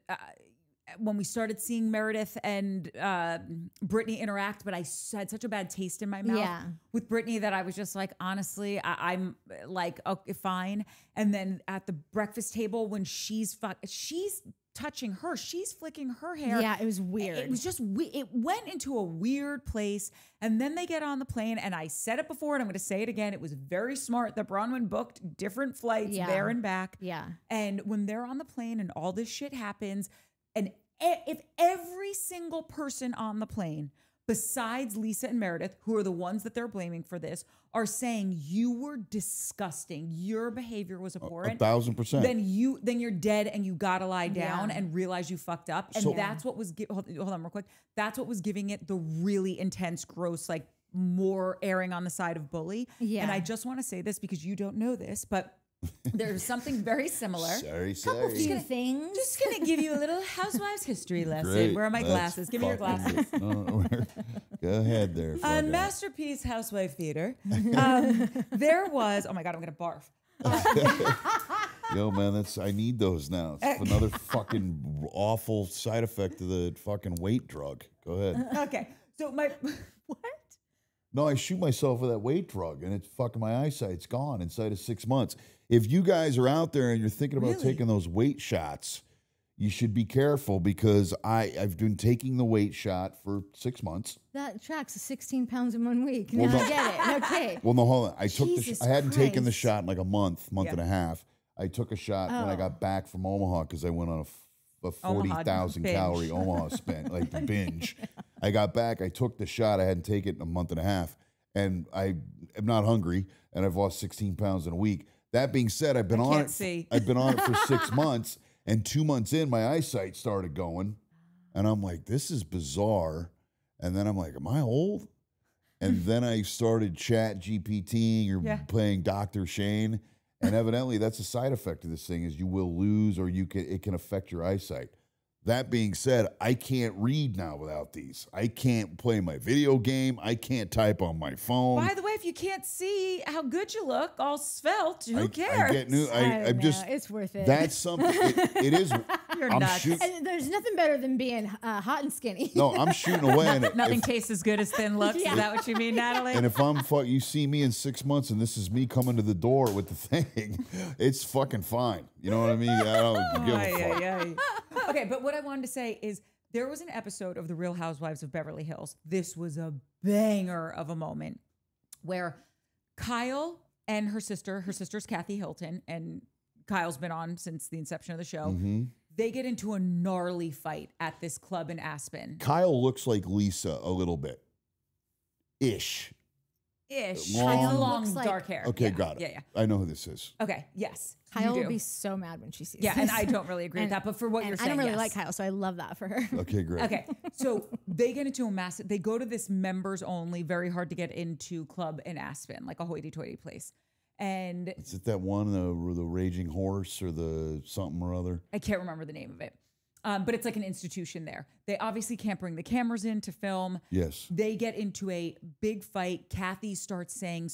we started seeing Meredith and Britani interact, but I had such a bad taste in my mouth with Britani that I was just like, honestly, I'm like, okay, fine. And then at the breakfast table, when she's touching her, she's flicking her hair. Yeah, it was weird. It was just, it went into a weird place. And then they get on the plane, and I said it before, and I'm going to say it again. It was very smart that Bronwyn booked different flights there and back. Yeah. And when they're on the plane and all this shit happens, and if every single person on the plane, besides Lisa and Meredith, who are the ones that they're blaming for this, are saying you were disgusting, your behavior was abhorrent, 1,000%, then you're dead, and you gotta lie down and realize you fucked up. And that's what was hold on real quick. That's what was giving it the really intense, gross, like more erring on the side of bully. Yeah. And I just want to say this because you don't know this, but there's something very similar. Sorry. Few things. Just gonna give you a little Housewives history lesson. Great. Where are my glasses? Give me your glasses. Go ahead there. On Masterpiece Housewife Theater, there was. Oh my God, I'm gonna barf. Yo, man, I need those now. It's another fucking awful side effect of the fucking weight drug. Go ahead. Okay, so what? No, I shoot myself with that weight drug, and it's fucking my eyesight's gone inside of 6 months. If you guys are out there and you're thinking about taking those weight shots, you should be careful because I've been taking the weight shot for 6 months. That tracks 16 pounds in 1 week. Now I get it. Okay. Well, no, hold on. I hadn't taken the shot in like a month and a half. I took a shot when I got back from Omaha because I went on a 40,000 calorie Omaha spent, like the binge. I got back, I took the shot, I hadn't taken it in a month and a half, and I am not hungry, and I've lost 16 pounds in a week. That being said, I've been on it. I've been on it for 6 months, and 2 months in, my eyesight started going, and I'm like, this is bizarre. And then I'm like, am I old? And then I started chat GPTing or playing Dr. Shane. And evidently, that's a side effect of this thing is you will lose or it can affect your eyesight. That being said, I can't read now without these. I can't play my video game. I can't type on my phone. By the way, if you can't see how good you look, all svelte, who cares? I'm just. It's worth it. That's something. It is. You're nuts. And there's nothing better than being hot and skinny. No, I'm shooting away. And nothing tastes as good as thin looks. Is that what you mean, Natalie? And if you see me in 6 months and this is me coming to the door with the thing, it's fucking fine. You know what I mean? I don't give a fuck. Okay, but what I wanted to say is there was an episode of The Real Housewives of Beverly Hills. This was a banger of a moment where Kyle and her sister's Kathy Hilton, and Kyle's been on since the inception of the show. Mm-hmm. They get into a gnarly fight at this club in Aspen. Kyle looks like Lisa a little bit. Ish. Long dark hair. Okay, got it. Yeah. I know who this is. Okay, yes. Kyle will be so mad when she sees this. And I don't really agree with that, but for what you're saying, I don't really like Kyle, so I love that for her. Okay, great. Okay, so they get into they go to this members only, very hard to get into club in Aspen, like a hoity-toity place. And is it that one, the Raging Horse or the something or other? I can't remember the name of it. But it's like an institution there. They obviously can't bring the cameras in to film. Yes. They get into a big fight. Kathy starts saying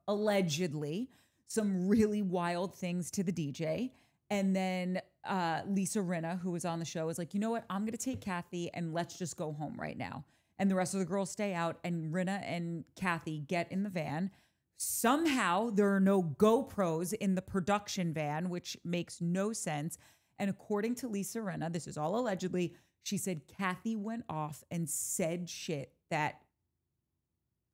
allegedly some really wild things to the DJ. And then Lisa Rinna, who was on the show, is like, you know what? I'm going to take Kathy and let's just go home right now. And the rest of the girls stay out. And Rinna and Kathy get in the van. Somehow there are no GoPros in the production van, which makes no sense. And according to Lisa Rinna, this is all allegedly, she said Kathy went off and said shit that,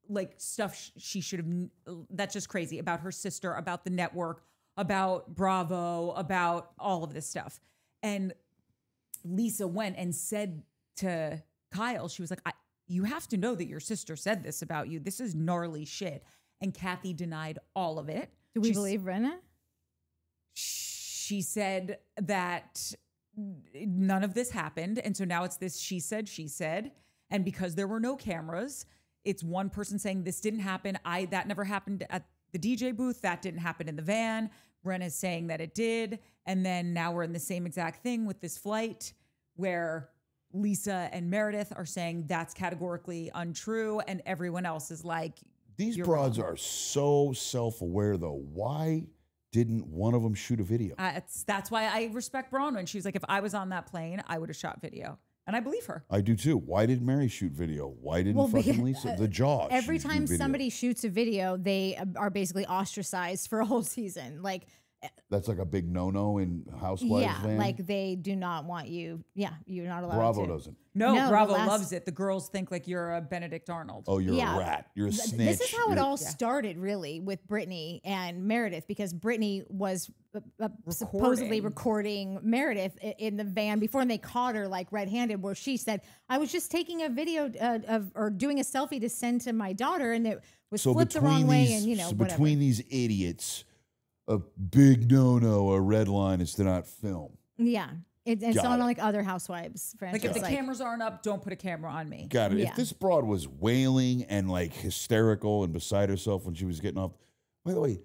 like, stuff she should have, that's just crazy, about her sister, about the network, about Bravo, about all of this stuff. And Lisa went and said to Kyle, she was like, you have to know that your sister said this about you. This is gnarly shit. And Kathy denied all of it. Do we believe Brenna? She said that none of this happened. And so now it's this she said. And because there were no cameras, it's one person saying this didn't happen. That never happened at the DJ booth. That didn't happen in the van. Brenna's saying that it did. And then now we're in the same exact thing with this flight where Lisa and Meredith are saying that's categorically untrue. And everyone else is like, these broads are so self-aware though. Why didn't one of them shoot a video? That's why I respect Bronwyn. She was like, if I was on that plane, I would have shot video. And I believe her. I do too. Why did Mary shoot video? Why didn't fucking Lisa? The Jaw. Every time somebody shoots a video, they are basically ostracized for a whole season. Like, that's like a big no-no in Housewives land. Like they do not want you. Yeah, you're not allowed Bravo to. doesn't. No, Bravo loves it. The girls think like you're a Benedict Arnold. Oh, you're a rat. You're a snitch. This is how it all started, really, with Britani and Meredith, because Britani was supposedly recording Meredith in the van before, and they caught her like red-handed, where she said, "I was just taking a video or doing a selfie to send to my daughter, and it was flipped the wrong way." And so between these idiots, a big no-no, a red line is to not film. Yeah. It's not like other Housewives franchises. Like if the cameras aren't up, don't put a camera on me. Got it. Yeah. If this broad was wailing and like hysterical and beside herself when she was getting off. By the way,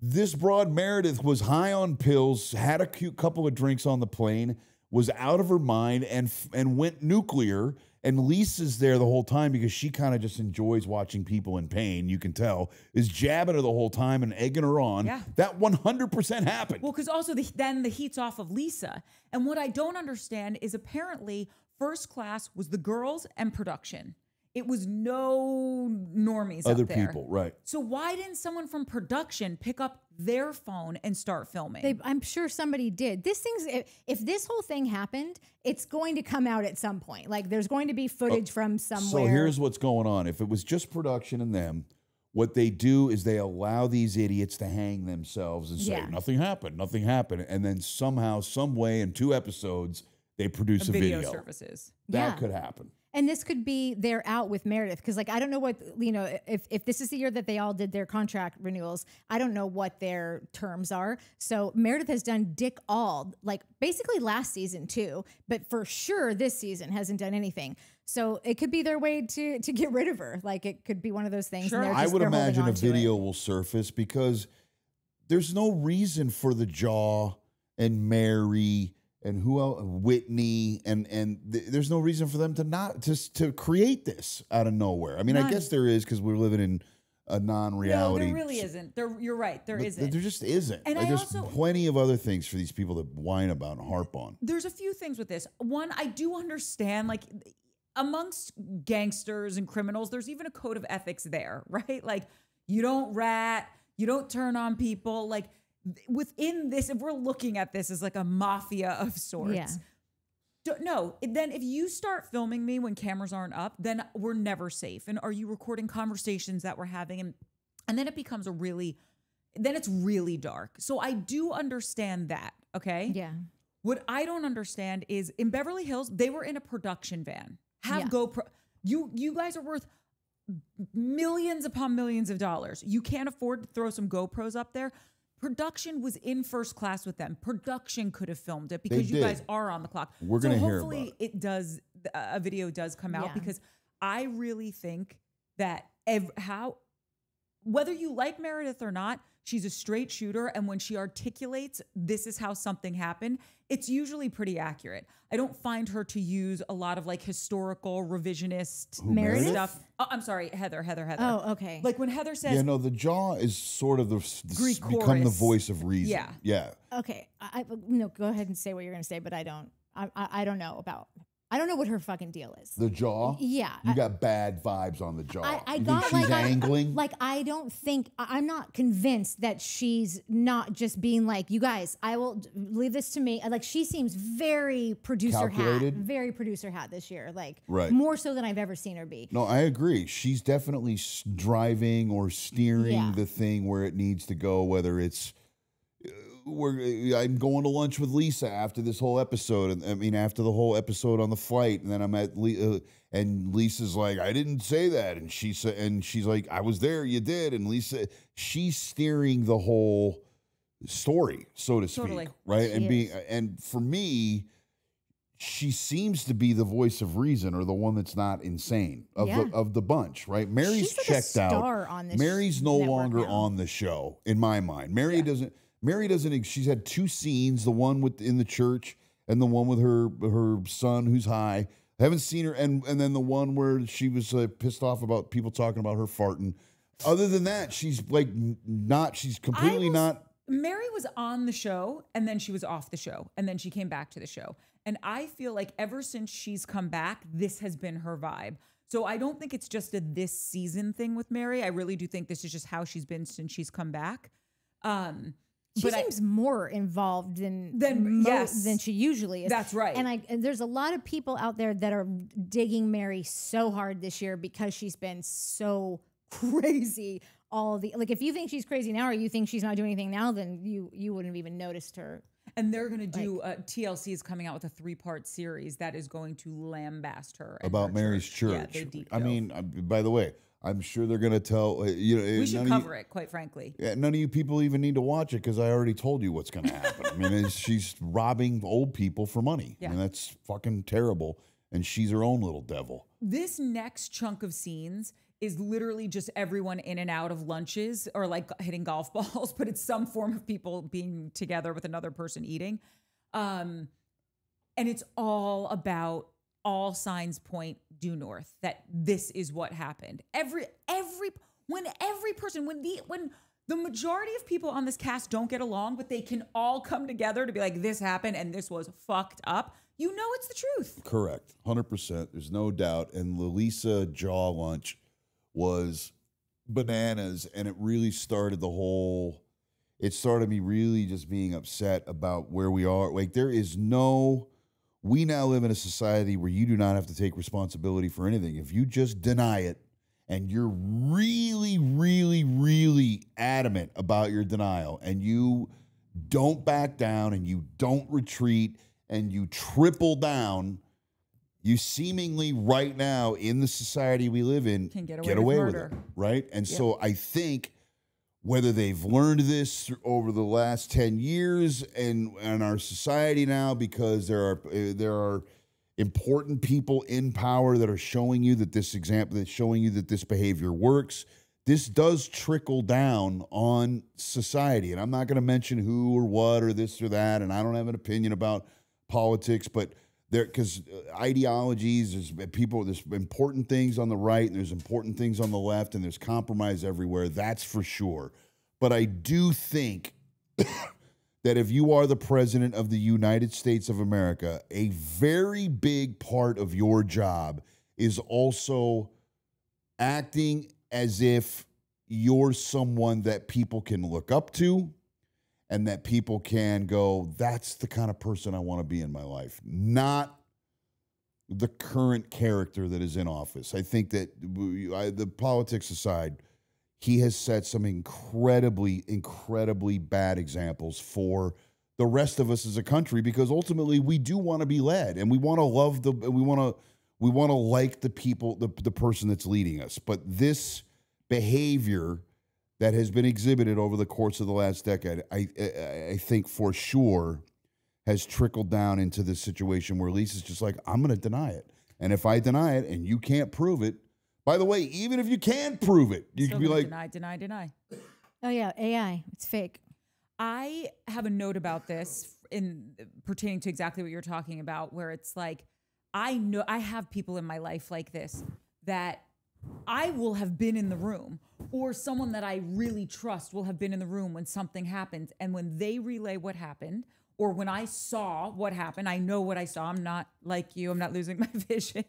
this broad Meredith was high on pills, had a cute couple of drinks on the plane, was out of her mind and went nuclear. And Lisa's there the whole time because she kind of just enjoys watching people in pain, you can tell, is jabbing her the whole time and egging her on. Yeah. That 100% happened. Well, because also then the heat's off of Lisa. And what I don't understand is apparently First Class was the girls and production. It was no normies Other up there. people, right. So why didn't someone from production pick up their phone and start filming? I'm sure somebody did. If this whole thing happened, it's going to come out at some point. Like there's going to be footage from somewhere. So here's what's going on. If it was just production and them, what they do is they allow these idiots to hang themselves and say, nothing happened, nothing happened. And then somehow, some way in 2 episodes, they produce a video. Services. That could happen. And this could be they're out with Meredith because, like, I don't know what, if this is the year that they all did their contract renewals, I don't know what their terms are. So Meredith has done dick all, like, basically last season too, but for sure this season hasn't done anything. So it could be their way to get rid of her. Like, it could be one of those things. Sure. I would imagine a video will surface because there's no reason for the Jaw and Mary and who else? Whitney, and there's no reason for them to not to create this out of nowhere. I mean, I guess there is because we're living in a non-reality. No, there really isn't. You're right. There isn't. There just isn't. And there's plenty of other things for these people to whine about and harp on. There's a few things with this. One, I do understand, like, amongst gangsters and criminals, there's even a code of ethics there, right? Like, you don't rat, you don't turn on people, like. Within this, if we're looking at this as like a mafia of sorts, no, then if you start filming me when cameras aren't up, then we're never safe. And are you recording conversations that we're having? And then it becomes then it's really dark. So I do understand that. Okay. Yeah. What I don't understand is in Beverly Hills, they were in a production van. GoPro. You guys are worth millions upon millions of dollars. You can't afford to throw some GoPros up there. Production was in First Class with them. Production could have filmed it because you guys are on the clock. We're going to hear about hopefully a video does come out because I really think that whether you like Meredith or not, she's a straight shooter. And when she articulates, this is how something happened, it's usually pretty accurate. I don't find her to use a lot of like historical revisionist stuff. Oh, I'm sorry, Heather. Oh, okay. Like when Heather says, the Jaw is sort of Greek become chorus. the voice of reason. Yeah. Okay. Go ahead and say what you're going to say, but I don't know what her fucking deal is. The Jaw? Yeah. You got bad vibes on the Jaw. I you got think she's angling? I'm not convinced that she's not just being like, you guys, I will leave this to me. Like, she seems very producer hat this year. Like, more so than I've ever seen her be. No, I agree. She's definitely driving or steering the thing where it needs to go, whether it's I'm going to lunch with Lisa after this whole episode. And I mean, after the whole episode on the flight, and then I'm at and Lisa's like, I didn't say that, and she's like, I was there, you did, and Lisa, she's steering the whole story, so to speak, right? And for me, she seems to be the voice of reason, or the one that's not insane of the bunch, right? Mary's like checked a out. star on this Mary's no longer now. on the show in my mind. Mary doesn't. She's had 2 scenes, the one in the church and the one with her son who's high. I haven't seen her, and then the one where she was pissed off about people talking about her farting. Other than that, she's like not. She's completely not. Mary was on the show, and then she was off the show, and then she came back to the show. And I feel like ever since she's come back, this has been her vibe. So I don't think it's just a this season thing with Mary. I really do think this is just how she's been since she's come back. She seems more involved than she usually is. That's right. And there's a lot of people out there that are digging Mary so hard this year because she's been so crazy. If you think she's crazy now, or you think she's not doing anything now, then you wouldn't have even noticed her. And they're going to do TLC is coming out with a 3-part series that is going to lambast her about Mary's church. Yeah, they I mean, by the way, I'm sure they're going to tell we should cover it, quite frankly. Yeah, none of you people even need to watch it because I already told you what's going to happen. I mean, she's robbing old people for money. Yeah. I mean, that's fucking terrible. And she's her own little devil. This next chunk of scenes is literally just everyone in and out of lunches or like hitting golf balls, but it's some form of people being together with another person eating. And it's all about all signs point due north, that this is what happened. When the majority of people on this cast don't get along, but they can all come together to be like, this happened and this was fucked up. You know it's the truth. Correct. 100%. There's no doubt. And the Lisa jaw lunch was bananas, and it really started it started me really just being upset about where we are. Like, we now live in a society where you do not have to take responsibility for anything. If you just deny it and you're really, really, really adamant about your denial, and you don't back down and you don't retreat and you triple down, you seemingly right now in the society we live in can get away with it, right? And so I think whether they've learned this over the last 10 years and our society now, because there are important people in power that are showing you that this behavior works. This does trickle down on society. And I'm not going to mention who or what or this or that, and I don't have an opinion about politics, but because ideologies, there's important things on the right and there's important things on the left, and there's compromise everywhere. That's for sure. But I do think that if you are the president of the United States of America, a very big part of your job is also acting as if you're someone that people can look up to, and that people can go, that's the kind of person I want to be in my life, not the current character that is in office. I think that the politics aside, he has set some incredibly, incredibly bad examples for the rest of us as a country, because ultimately we do want to be led, and we want to love we want to like the people, the person that's leading us. But this behavior that has been exhibited over the course of the last decade, I think for sure has trickled down into this situation where Lisa's just like, I'm going to deny it. And if I deny it and you can't prove it, by the way, even if you can prove it, you can be like, deny. Oh yeah, AI, it's fake. I have a note about this in pertaining to exactly what you're talking about, where it's like, I know I have people in my life like this that I will have been in the room, or someone that I really trust will have been in the room when something happens. And when they relay what happened, or when I saw what happened, I know what I saw. I'm not like you. I'm not losing my vision.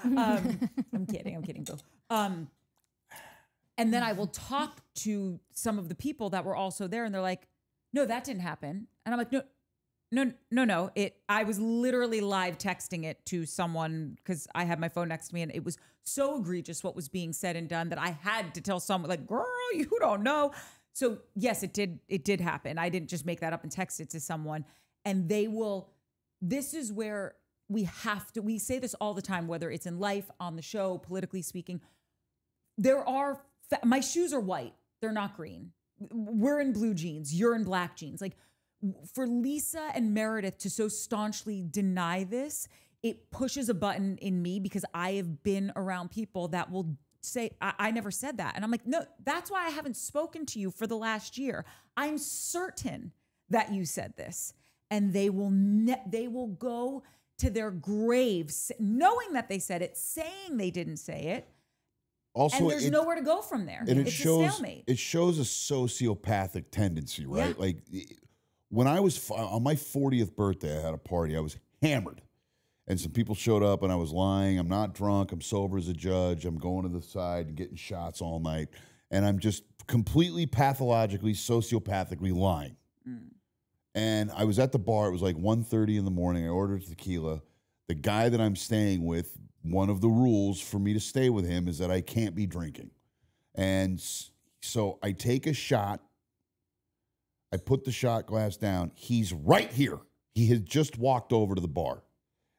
I'm kidding, Bill. And then I will talk to some of the people that were also there, and they're like, no, that didn't happen. And I'm like, no. I was literally live texting it to someone because I had my phone next to me, and it was so egregious what was being said and done that I had to tell someone, like, girl, you don't know. So yes, it did happen. I didn't just make that up and text it to someone. And this is where we say this all the time, whether it's in life, on the show, politically speaking. My shoes are white. They're not green. We're in blue jeans. You're in black jeans. Like, for Lisa and Meredith to so staunchly deny this, it pushes a button in me, because I have been around people that will say, I never said that. And I'm like, no, that's why I haven't spoken to you for the last year. I'm certain that you said this. And they will go to their graves knowing that they said it, saying they didn't say it. Also, and there's nowhere to go from there. And it's a stalemate. It shows a sociopathic tendency, right? Yeah. Like, when I was on my 40th birthday, I had a party. I was hammered. And some people showed up, and I was lying. I'm not drunk. I'm sober as a judge. I'm going to the side and getting shots all night. And I'm just completely pathologically, sociopathically lying. Mm. And I was at the bar. It was like 1:30 in the morning. I ordered tequila. The guy that I'm staying with, one of the rules for me to stay with him is that I can't be drinking. And so I take a shot. I put the shot glass down. He's right here. He had just walked over to the bar.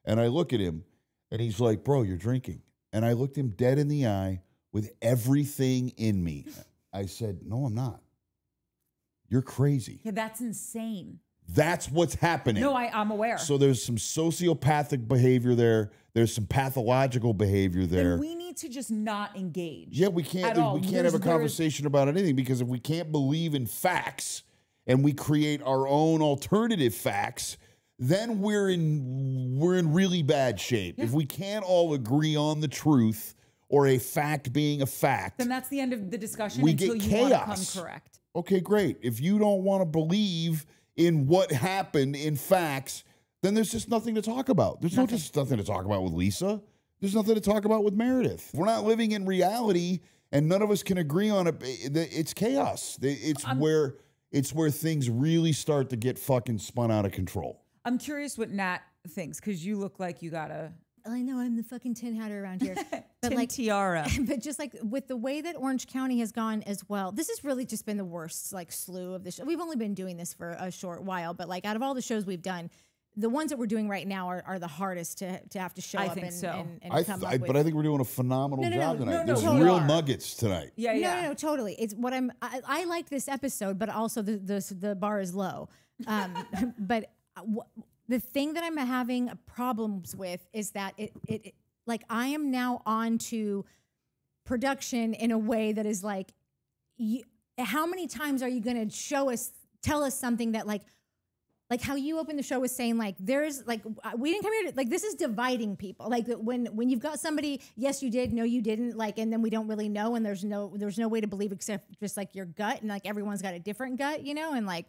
And I look at him, and he's like, bro, you're drinking. And I looked him dead in the eye with everything in me. I said, no, I'm not. You're crazy. Yeah, that's insane. That's what's happening. No, I'm aware. So there's some sociopathic behavior there. There's some pathological behavior there. And we need to just not engage. Yeah, we can't have a conversation about anything, because if we can't believe in facts and we create our own alternative facts, then we're in really bad shape. Yeah. If we can't all agree on the truth or a fact being a fact, then that's the end of the discussion. We until get you chaos. Want to come correct. Okay, great. If you don't want to believe in what happened in facts, then there's just nothing to talk about. There's just nothing to talk about with Lisa. There's nothing to talk about with Meredith. We're not living in reality, and none of us can agree on it. It's chaos. It's where things really start to get fucking spun out of control. I'm curious what Nat thinks, because you look like you got a... I know, I'm the fucking tin hatter around here. But tin tiara. But just like with the way that Orange County has gone as well, this has really just been the worst like slew of the show. We've only been doing this for a short while, but like out of all the shows we've done, the ones that we're doing right now are the hardest to have to show up and come up with. But I think we're doing a phenomenal job tonight. There's totally real nuggets tonight. Yeah. No, totally. It's what I like this episode, but also the bar is low. But the thing that I'm having problems with is that it like I am now on to production in a way that is like, how many times are you going to tell us something that like how you opened the show with saying like, there's like, we didn't come here to, like, this is dividing people. Like when you've got somebody, yes, you did, no, you didn't, like, and then we don't really know. And there's no way to believe except just like your gut. And like, everyone's got a different gut, you know? And like,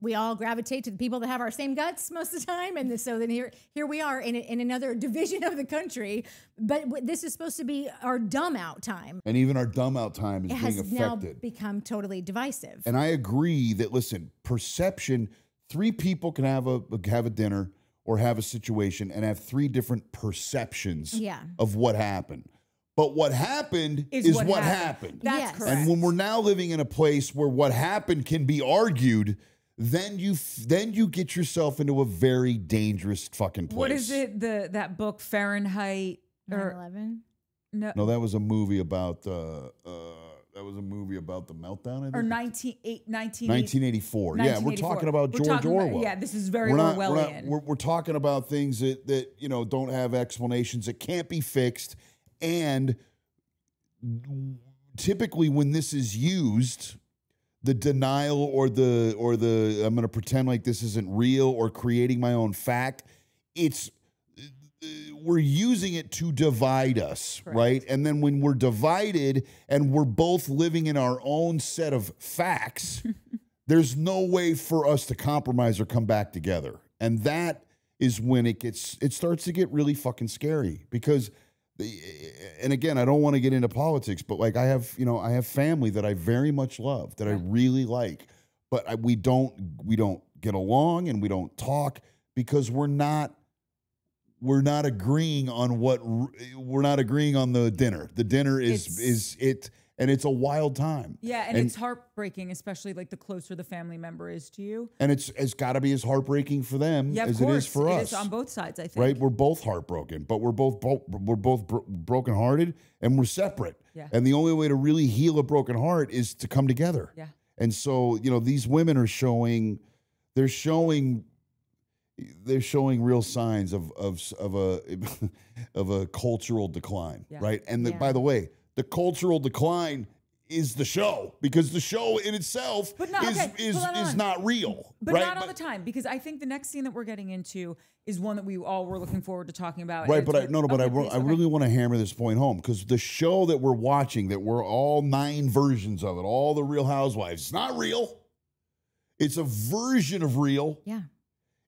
we all gravitate to the people that have our same guts most of the time. And so then here we are in another division of the country. But this is supposed to be our dumb out time. And even our dumb out time is being affected. It has now become totally divisive. And I agree that, listen, perception, 3 people can have a dinner or have a situation and have 3 different perceptions of what happened. But what happened is what happened. That's correct. And when we're now living in a place where what happened can be argued, then you get yourself into a very dangerous fucking place. What is it? That book Fahrenheit 9/11? No, that was a movie about the Meltdown, I think. Or 1984. 1984. Yeah, we're talking about George Orwell. Yeah, this is very Orwellian. We're talking about things that don't have explanations, that can't be fixed, and typically when this is used, the denial or the I'm going to pretend like this isn't real or creating my own fact, we're using it to divide us, correct, right? And then when we're divided and we're both living in our own set of facts, there's no way for us to compromise or come back together. And that is when it starts to get really fucking scary, because and again, I don't want to get into politics, but like I have family that I very much love, that I really like, but we don't get along and we don't talk because we're not agreeing on the dinner. The dinner is it, And it's a wild time. Yeah, and it's heartbreaking, especially like the closer the family member is to you. And it's got to be as heartbreaking for them as it is for us. It is on both sides, I think. Right? We're both heartbroken, but we're both brokenhearted, and we're separate. Yeah. And the only way to really heal a broken heart is to come together. Yeah. And so, you know, these women are showing real signs of a cultural decline, right? And by the way, the cultural decline is the show, because the show in itself is not real. But right? not all the time, because I think the next scene that we're getting into is one that we all were looking forward to talking about. Right, but I really want to hammer this point home, because the show that we're watching, that we're all 9 versions of it, all the Real Housewives, it's not real. It's a version of real. Yeah.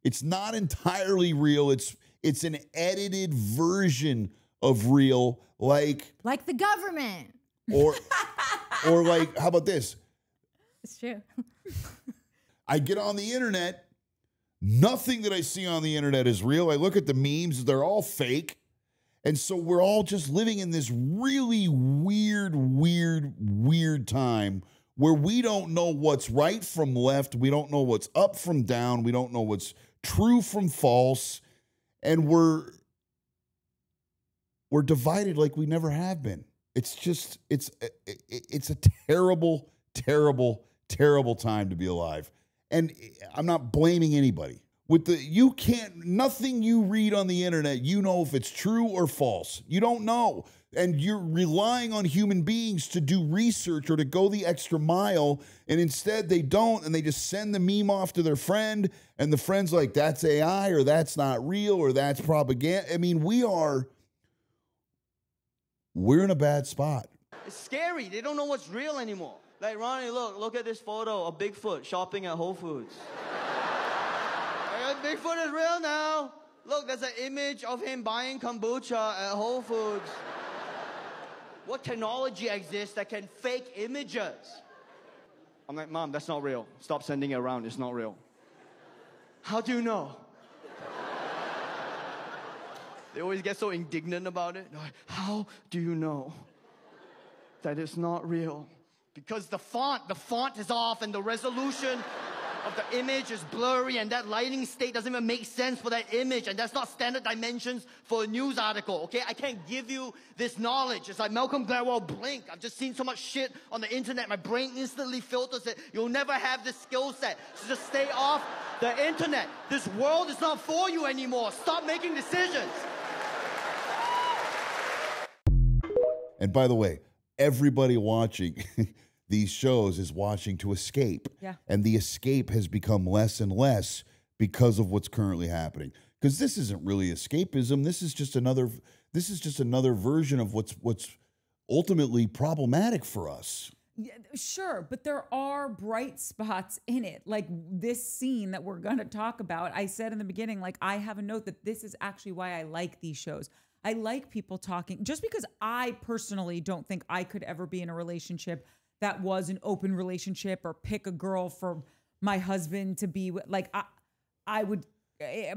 It's not entirely real. It's an edited version of real, like the government. Or like, how about this? It's true. I get on the internet. Nothing that I see on the internet is real. I look at the memes. They're all fake. And so we're all just living in this really weird time where we don't know what's right from left. We don't know what's up from down. We don't know what's true from false. And we're divided like we never have been. It's just, it's a terrible time to be alive. And I'm not blaming anybody. Nothing you read on the internet, you know if it's true or false. You don't know. And you're relying on human beings to do research or to go the extra mile. And instead they don't. And they just send the meme off to their friend. And the friend's like, that's AI, or that's not real, or that's propaganda. I mean, we're in a bad spot. It's scary. They don't know what's real anymore. Like, Ronnie, look at this photo of Bigfoot shopping at Whole Foods. Bigfoot is real now. Look, there's an image of him buying kombucha at Whole Foods. What technology exists that can fake images? I'm like, Mom, that's not real. Stop sending it around. It's not real. How do you know? They always get so indignant about it. Like, how do you know that it's not real? Because the font is off, and the resolution of the image is blurry, and that lighting state doesn't even make sense for that image, and that's not standard dimensions for a news article, okay? I can't give you this knowledge. It's like Malcolm Gladwell, blink. I've just seen so much shit on the internet. My brain instantly filters it. You'll never have this skill set, so just stay off the internet. This world is not for you anymore. Stop making decisions. And by the way, everybody watching these shows is watching to escape. Yeah. And the escape has become less and less because of what's currently happening. Because this isn't really escapism. This is just another version of what's ultimately problematic for us. Yeah, sure, but there are bright spots in it. Like this scene that we're going to talk about. I said in the beginning, like, I have a note that this is actually why I like these shows. I like people talking, just because I personally don't think I could ever be in a relationship that was an open relationship, or pick a girl for my husband to be with. Like, I would,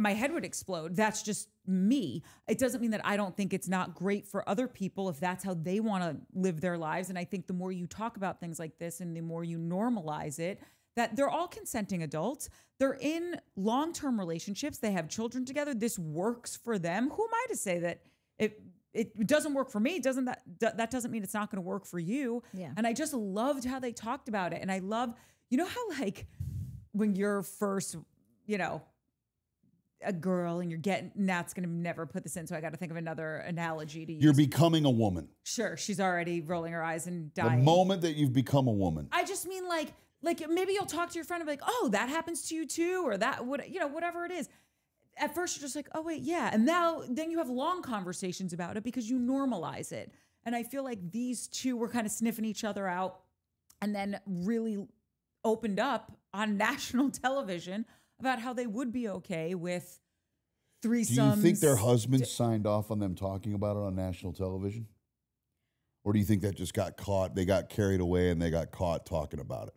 my head would explode. That's just me. It doesn't mean that I don't think it's not great for other people if that's how they want to live their lives. And I think the more you talk about things like this and the more you normalize it, that they're all consenting adults. They're in long-term relationships. They have children together. This works for them. Who am I to say that it doesn't work for me? That doesn't mean it's not going to work for you. Yeah. And I just loved how they talked about it. And I love, you know how like when you're first, you know, a girl and you're getting, Nat's going to never put this in, so I got to think of another analogy to use. You're becoming a woman. Sure. She's already rolling her eyes and dying. The moment that you've become a woman. I just mean like maybe you'll talk to your friend and be like, oh, that happens to you too, or that would, you know, whatever it is. At first you're just like, oh wait, yeah. And then you have long conversations about it because you normalize it. And I feel like these two were kind of sniffing each other out and then really opened up on national television about how they would be okay with threesomes. Do you think their husbands signed off on them talking about it on national television? Or do you think that just got caught? They got carried away and they got caught talking about it.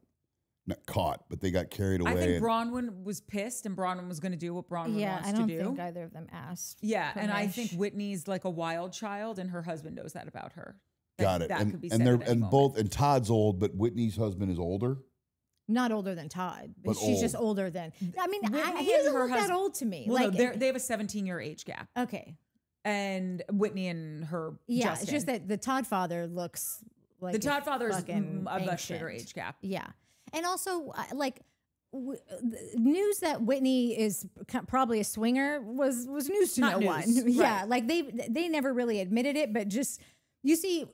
Not caught, but they got carried away. I think Bronwyn was pissed, and Bronwyn was going to do what Bronwyn wants to do. I don't think either of them asked. Yeah, and I think Whitney's like a wild child, and her husband knows that about her. Got it. That And could be and said they're at any and moment. both and Todd's old, but Whitney's husband is older. Not older than Todd. But She's old. just older than. I mean, Whitney he and doesn't her look that husband- old to me. Well, like, no, they have a 17-year age gap. okay. And Whitney and her Yeah, Justin. it's just that the Todd father looks like the Todd father is a fucking much ancient. bigger age gap. Yeah, and also like news that Whitney is probably a swinger was news to Not no news, one. Yeah, right. like they never really admitted it, but just you see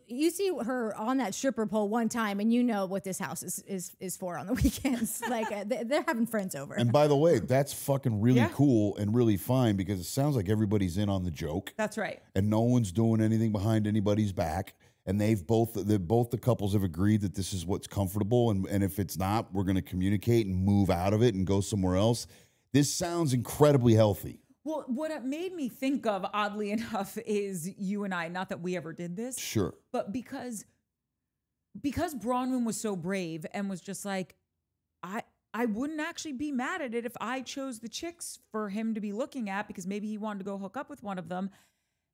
her on that stripper pole one time, and you know what this house is for on the weekends. Like they're having friends over. And by the way, that's fucking really Yeah. cool and really fine because it sounds like everybody's in on the joke. That's right. And no one's doing anything behind anybody's back. And both the couples have agreed that this is what's comfortable. And if it's not, we're going to communicate and move out of it and go somewhere else. This sounds incredibly healthy. Well, what it made me think of, oddly enough, is you and I, not that we ever did this, Sure. but because Bronwyn was so brave and was just like, I wouldn't actually be mad at it if I chose the chicks for him to be looking at because maybe he wanted to go hook up with one of them.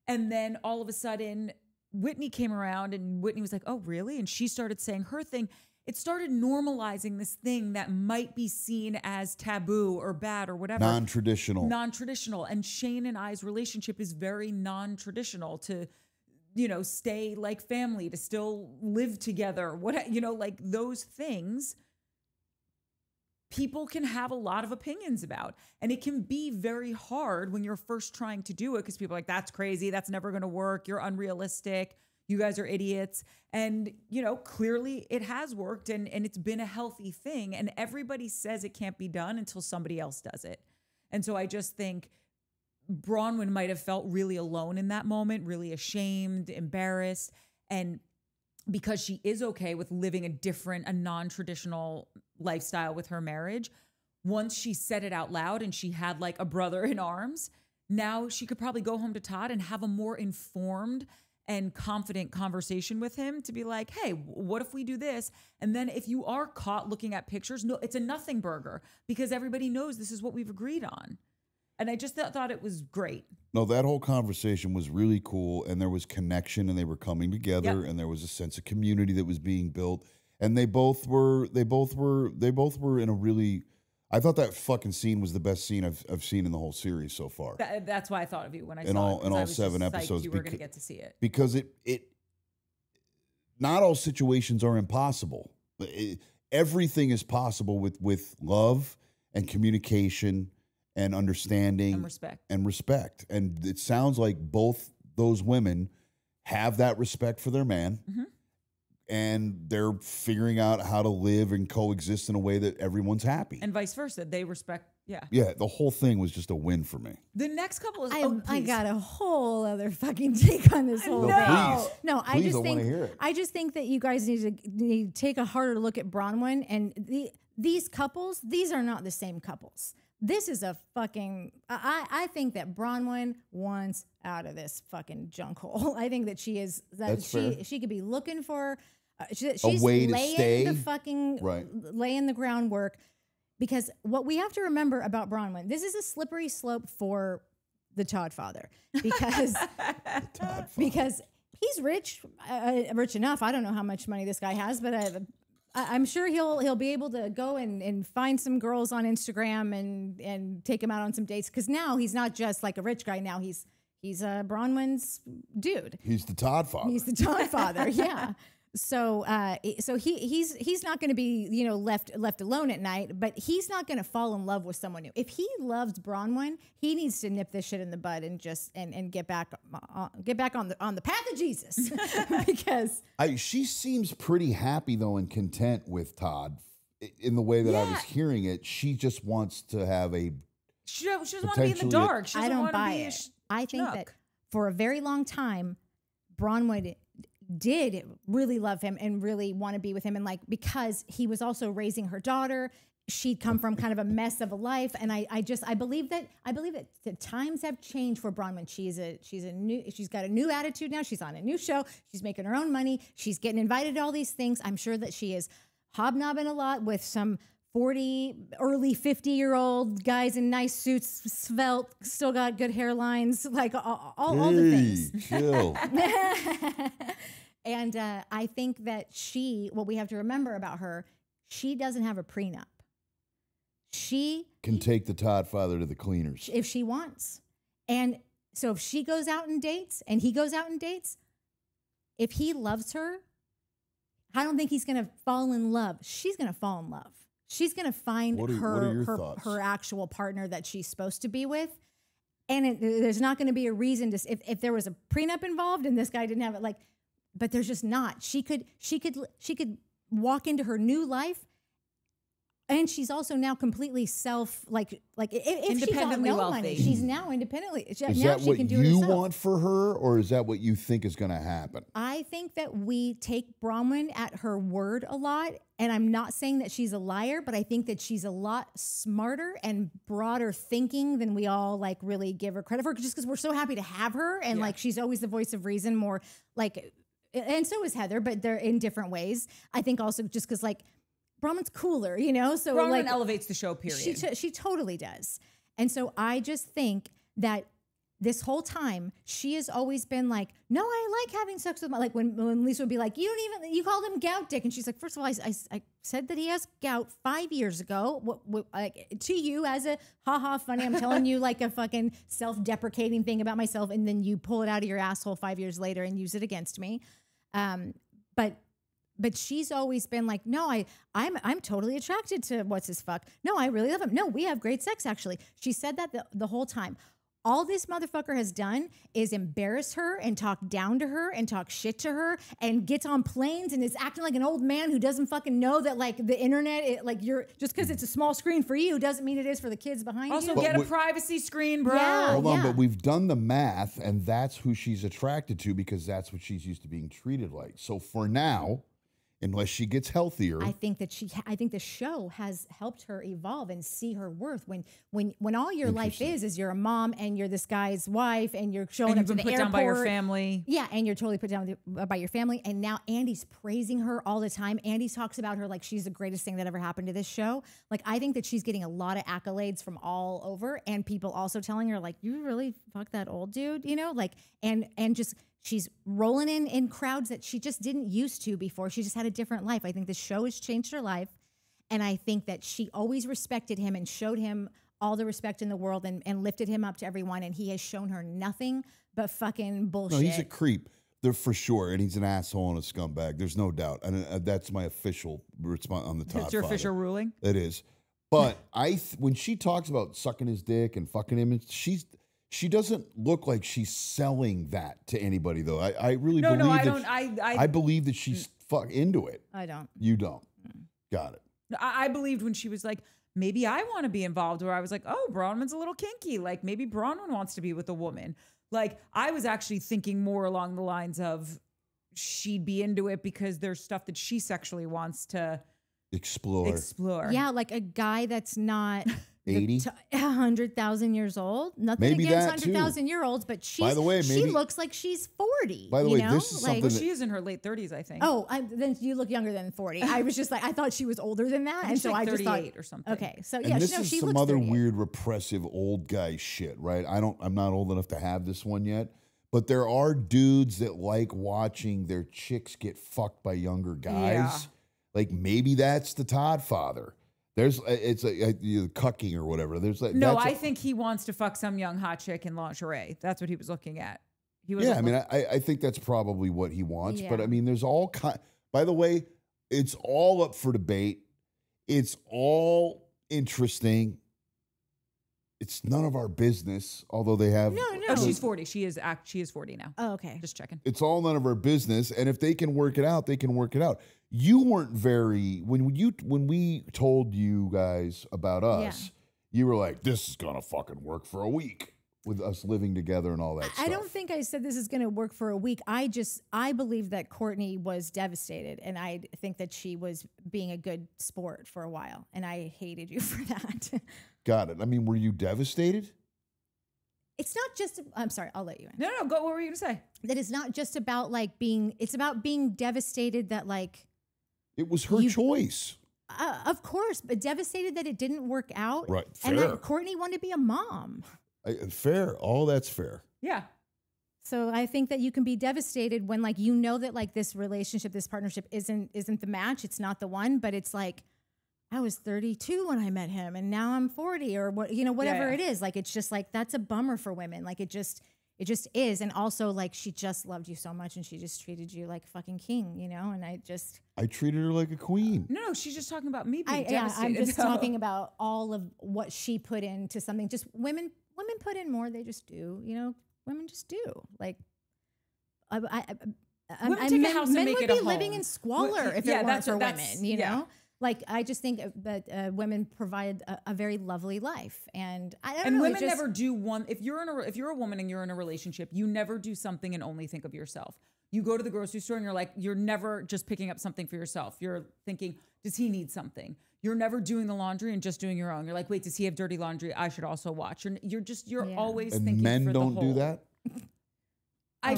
And then all of a sudden, Whitney came around and Whitney was like, oh, really? And she started saying her thing. It started normalizing this thing that might be seen as taboo or bad or whatever. Non-traditional. Non-traditional. And Shane and I's relationship is very non-traditional to, stay like family, to still live together. Like those things people can have a lot of opinions about. And it can be very hard when you're first trying to do it because people are like, that's crazy. That's never going to work. You're unrealistic. You guys are idiots. And, clearly it has worked and it's been a healthy thing. And everybody says it can't be done until somebody else does it. And so I just think Bronwyn might have felt really alone in that moment, really ashamed, embarrassed. And because she is okay with living a non-traditional lifestyle with her marriage, once she said it out loud and she had like a brother in arms, now she could probably go home to Todd and have a more informed and confident conversation with him to be like, hey, what if we do this? And then if you are caught looking at pictures, no, it's a nothing burger because everybody knows this is what we've agreed on. And I just thought it was great. No, that whole conversation was really cool, and there was connection, and they were coming together, Yep. and there was a sense of community that was being built, and they both were in a really. I thought that fucking scene was the best scene I've seen in the whole series so far. That's why I thought of you when I In saw all- it. 'Cause in I all was 7 just psyched episodes, you were going to get to see it. Because it not all situations are impossible. Everything is possible with love and communication and understanding And respect. And it sounds like both those women have that respect for their man. Mm-hmm. And they're figuring out how to live and coexist in a way that everyone's happy. And vice versa. They respect, yeah. Yeah, the whole thing was just a win for me. The next couple is, I got a whole other fucking take on this whole No. thing. Please. No, Please, I wanna hear it. I just think that you guys need to take a harder look at Bronwyn and these couples. These are not the same couples. This is a fucking. I think that Bronwyn wants out of this fucking junk hole. I think that she is. That's fair. She could be looking for. She's way to laying stay. the fucking Right. laying the groundwork. Because what we have to remember about Bronwyn, this is a slippery slope for the Todd father. Because because he's rich, rich enough. I don't know how much money this guy has, but I'm sure he'll be able to go and find some girls on Instagram and take them out on some dates. Because now he's not just like a rich guy. Now he's Bronwyn's dude. He's the Todd father. He's the Todd father. Yeah. So he's not going to be left alone at night, but he's not going to fall in love with someone new. If he loves Bronwyn, he needs to nip this shit in the bud and just and get back on the path of Jesus. Because she seems pretty happy though and content with Todd in the way that I was hearing it. She just wants to have a. She doesn't want to be in the dark. She I doesn't don't want to buy be it. I think that for a very long time, Bronwyn did really love him and really want to be with him, and because he was also raising her daughter. She'd come from kind of a mess of a life, and I believe that the times have changed for Bronwyn. She's got a new attitude now. She's on a new show. She's making her own money. She's getting invited to all these things. I'm sure that she is hobnobbing a lot with some 40, early 50-year-old guys in nice suits, svelte, still got good hairlines, like all the things. Chill. And I think that what we have to remember about her, she doesn't have a prenup. She can take the Todd father to the cleaners if she wants. And so if she goes out and dates and he goes out and dates, if he loves her, I don't think he's going to fall in love. She's going to fall in love. She's going to find her actual partner that she's supposed to be with. And there's not going to be a reason to, if there was a prenup involved and this guy didn't have it, like, but there's just not. She could walk into her new life. And she's also now completely if independently she's got no wealthy. Money, she's now independently. Is that what you want for her, or is that what you think is going to happen? I think that we take Bronwyn at her word a lot, and I'm not saying that she's a liar, but I think that she's a lot smarter and broader thinking than we all like really give her credit for. Just because we're so happy to have her, and like she's always the voice of reason, more like, and so is Heather, but they're in different ways. I think also just because like. Bronwyn's cooler, you know? So Bronwyn like elevates the show, period. She totally does. And so I just think that this whole time she has always been like, no, I like having sex with my, like when Lisa would be like, you called him gout dick. And she's like, first of all, I said that he has gout 5 years ago to you as a haha funny. I'm telling you like a fucking self-deprecating thing about myself. And then you pull it out of your asshole 5 years later and use it against me. But she's always been like, no, I'm totally attracted to what's his fuck. No, I really love him. No, we have great sex, actually. She said that the whole time. All this motherfucker has done is embarrass her and talk down to her and talk shit to her and gets on planes and is acting like an old man who doesn't fucking know that like the internet, just because it's a small screen for you doesn't mean it is for the kids behind you. Also get a privacy screen, bro. Yeah, Hold on, but we've done the math and that's who she's attracted to because that's what she's used to being treated like. So for now, unless she gets healthier. I think the show has helped her evolve and see her worth. When all your life is you're a mom and you're this guy's wife and you're showing up to the airport. You've been put down by your family. Yeah, and you're totally put down by your family. And now Andy's praising her all the time. Andy talks about her like she's the greatest thing that ever happened to this show. Like I think that she's getting a lot of accolades from all over, and people also telling her like, you really fucked that old dude, you know, like and just. She's rolling in crowds that she just didn't used to before. She just had a different life. I think the show has changed her life. And I think that she always respected him and showed him all the respect in the world and lifted him up to everyone. And he has shown her nothing but fucking bullshit. No, he's a creep. They're for sure. And he's an asshole and a scumbag. There's no doubt. And that's my official response on the Todd That's your father. official ruling? It is. But when she talks about sucking his dick and fucking him, she doesn't look like she's selling that to anybody, though. I really believe that. I believe that she's into it. I don't. You don't. Got it. I believed when she was like, maybe I want to be involved, or I was like, oh, Bronwyn's a little kinky. Like maybe Bronwyn wants to be with a woman. Like I was actually thinking more along the lines of she'd be into it because there's stuff that she sexually wants to explore. Yeah, like a guy that's not 80, 100,000 years old. Nothing maybe against 100,000-year-olds, but by the way, she looks like she's 40. By the way, this is something she is in her late 30s, I think. Oh, then you look younger than 40. I was just like, I thought she was older than that, and so like I just thought or something. Okay, so and yeah, this she is some looks other 38. weird repressive old guy shit, right? I'm not old enough to have this one yet, but there are dudes that like watching their chicks get fucked by younger guys. Yeah. Like maybe that's the Todd father. It's cucking or whatever. I think he wants to fuck some young hot chick in lingerie. That's what he was looking at. I think that's probably what he wants. Yeah. But I mean, there's all kind. By the way, it's all up for debate. It's all interesting. It's none of our business. Although they have no. Oh, she's 40. She is 40 now. Oh, okay. Just checking. It's all none of our business. And if they can work it out, they can work it out. You weren't when we told you guys about us, you were like, this is gonna fucking work for a week with us living together and all that stuff. I don't think I said this is gonna work for a week. I believe that Courtney was devastated, and I think that she was being a good sport for a while, and I hated you for that. Got it. I mean, were you devastated? It's not just, I'm sorry, I'll let you in. No, go. What were you gonna say? That it's not just about like it's about being devastated that like, it was her choice. Of course, but devastated that it didn't work out. Right. And fair. that Courtney wanted to be a mom. Fair. All that's fair. Yeah. So I think that you can be devastated when like you know that like this relationship, this partnership isn't the match. It's not the one, but it's like I was 32 when I met him and now I'm 40 or what, you know, whatever it is. Like it's just like that's a bummer for women. Like it just is. And also like she just loved you so much and she just treated you like a fucking king, you know? And I treated her like a queen. No, she's just talking about me being devastated. I'm just talking about all of what she put into something. Just women put in more. They just do, you know? Women just do. Like, women take a house and make it a home. Living in squalor if it weren't for women, you know? Like, I just think that women provide a very lovely life. And I don't know. And women never do one, if you're a woman and you're in a relationship, you never do something and only think of yourself. You go to the grocery store and you're like, you're never just picking up something for yourself. You're thinking, does he need something? You're never doing the laundry and just doing your own. You're like, wait, does he have dirty laundry? I should also watch. You're always and thinking men for the don't whole. do that? No.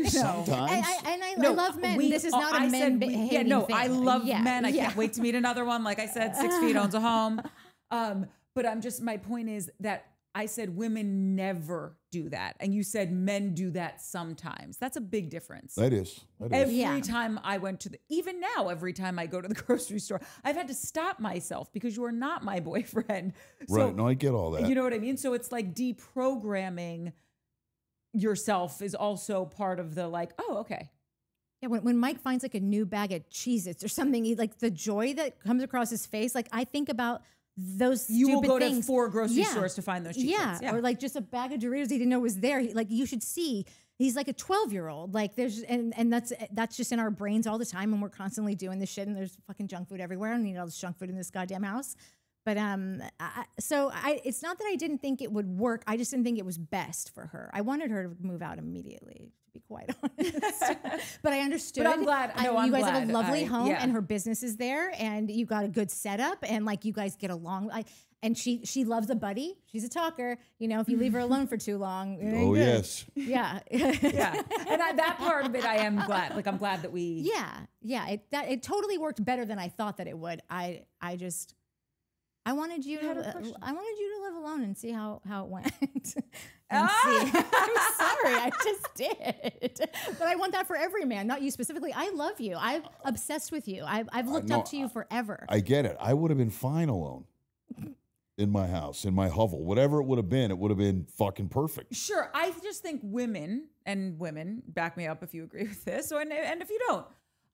Sometimes. I love men. This is not a men hating thing. I love men. I can't wait to meet another one. Like I said, 6 feet owns a home. But my point is that I said women never do that. And you said men do that sometimes. That's a big difference. That is. Every time I went even now, every time I go to the grocery store, I've had to stop myself because you are not my boyfriend. Right. No, I get all that. You know what I mean? So it's like deprogramming yourself is also part of the like, oh, okay. Yeah, when Mike finds like a new bag of Cheez-Its or something, like the joy that comes across his face, like I think about those stupid things. You will go to 4 grocery stores to find those Cheez-Its. Yeah, or like just a bag of Doritos he didn't know was there. Like you should see, he's like a 12-year-old. Like there's, and that's just in our brains all the time, and we're constantly doing this shit. And there's fucking junk food everywhere. I don't need all this junk food in this goddamn house. But it's not that I didn't think it would work. I just didn't think it was best for her. I wanted her to move out immediately, to be quite honest. But I understood. But I'm glad. You guys have a lovely home, and her business is there, and you got a good setup, and like you guys get along. And she loves a buddy. She's a talker. You know, if you leave her alone for too long. Oh yes. Yeah. Yeah. And that part of it, I am glad. Like I'm glad that we. Yeah. It totally worked better than I thought that it would. I wanted you to live alone and see how it went. I'm sorry, I just did. But I want that for every man, not you specifically. I love you. I'm obsessed with you. I've looked up to you forever. I get it. I would have been fine alone in my house, in my hovel, whatever it would have been fucking perfect. Sure. I just think women, back me up if you agree with this, and if you don't,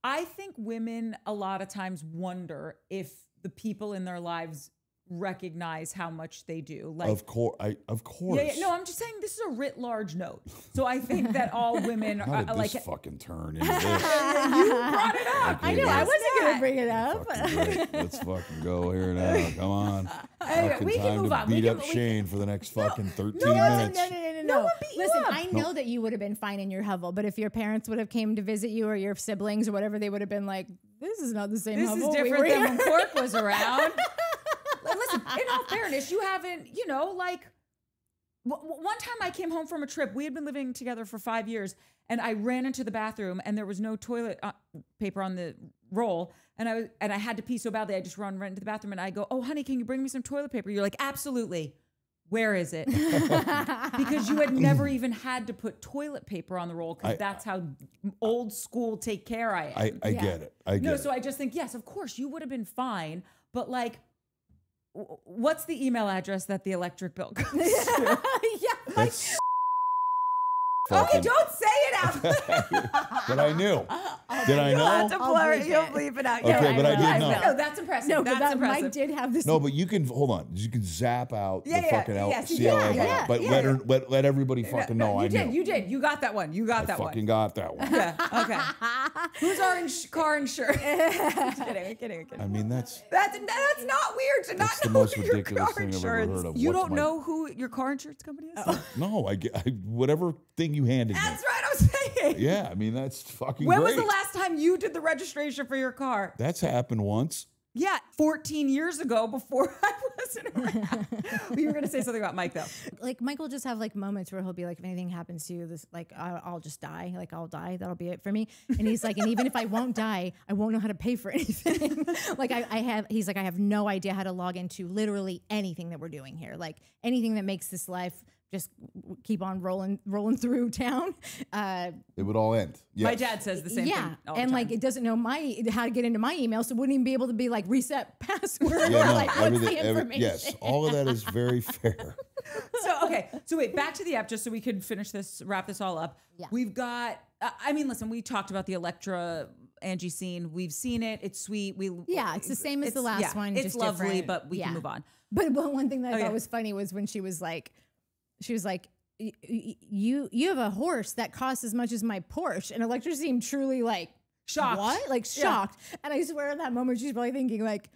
I think women a lot of times wonder if the people in their lives recognize how much they do. Like, of course. Yeah, no, I'm just saying this is a writ large note. So I think that all women are like fucking turn into this. You brought it up. I know. I wasn't going to bring it up. Let's fucking go here now. Come on. Anyway, we can move on. Beat up Shane for the next fucking 13 minutes. No. Listen, I know that you would have been fine in your hovel, but if your parents would have came to visit you or your siblings or whatever, they would have been like, this is not the same hovel. This is different than when Cork was around. Listen, in all fairness, you haven't, like, one time I came home from a trip. We had been living together for 5 years, and I ran into the bathroom, and there was no toilet paper on the roll, and I had to pee so badly, I just ran into the bathroom, and I go, oh, honey, can you bring me some toilet paper? You're like, absolutely. Where is it? Because you had never even had to put toilet paper on the roll because that's how old school take care I am. I get it. I get it. So I just think, yes, of course, you would have been fine, but like, what's the email address that the electric bill comes to? Okay, don't say it out loud. But I knew. Did I know? You'll bleep it out. Okay, but I did know. No, that's impressive. No, that's impressive. Mike did have this. No, but you can hold on. You can zap out the fucking CLA, but let everybody fucking know I knew. You did. You got that one. You got that one. Fucking got that one. Yeah. Okay. Who's our car insurance? kidding. I mean, that's not weird to not the know most your ridiculous car thing insurance. I've ever heard of. You don't know who your car insurance company is? No, whatever thing you handed me. That's right. I was saying. Yeah, I mean that's fucking. When great. was the last time you did the registration for your car? That's happened once. Yeah, 14 years ago before I wasn't around. You were going to say something about Mike, though. Like, Mike will just have, like, moments where he'll be like, if anything happens to you, this, like, I'll just die. Like, I'll die. That'll be it for me. And he's like, and even if I won't die, I won't know how to pay for anything. Like, he's like, I have no idea how to log into literally anything that we're doing here. Like, anything that makes this life just keep on rolling through town. It would all end. Yes. My dad says the same thing. All and the like time. it doesn't know how to get into my email, so it wouldn't even be able to be like reset password or Yeah, no, like what's the information. yes, all of that is very fair. So wait, back to the app just so we can wrap this all up. Yeah. We've got, listen, we talked about the Elektra Angie scene. We've seen it. It's sweet. It's the same as the last one. It's just lovely, different. but we can move on. But one thing that I thought was funny was when she was like, you have a horse that costs as much as my Porsche. And Elektra seemed truly like shocked. What? Like shocked. Yeah. And I swear in that moment, she's probably thinking like,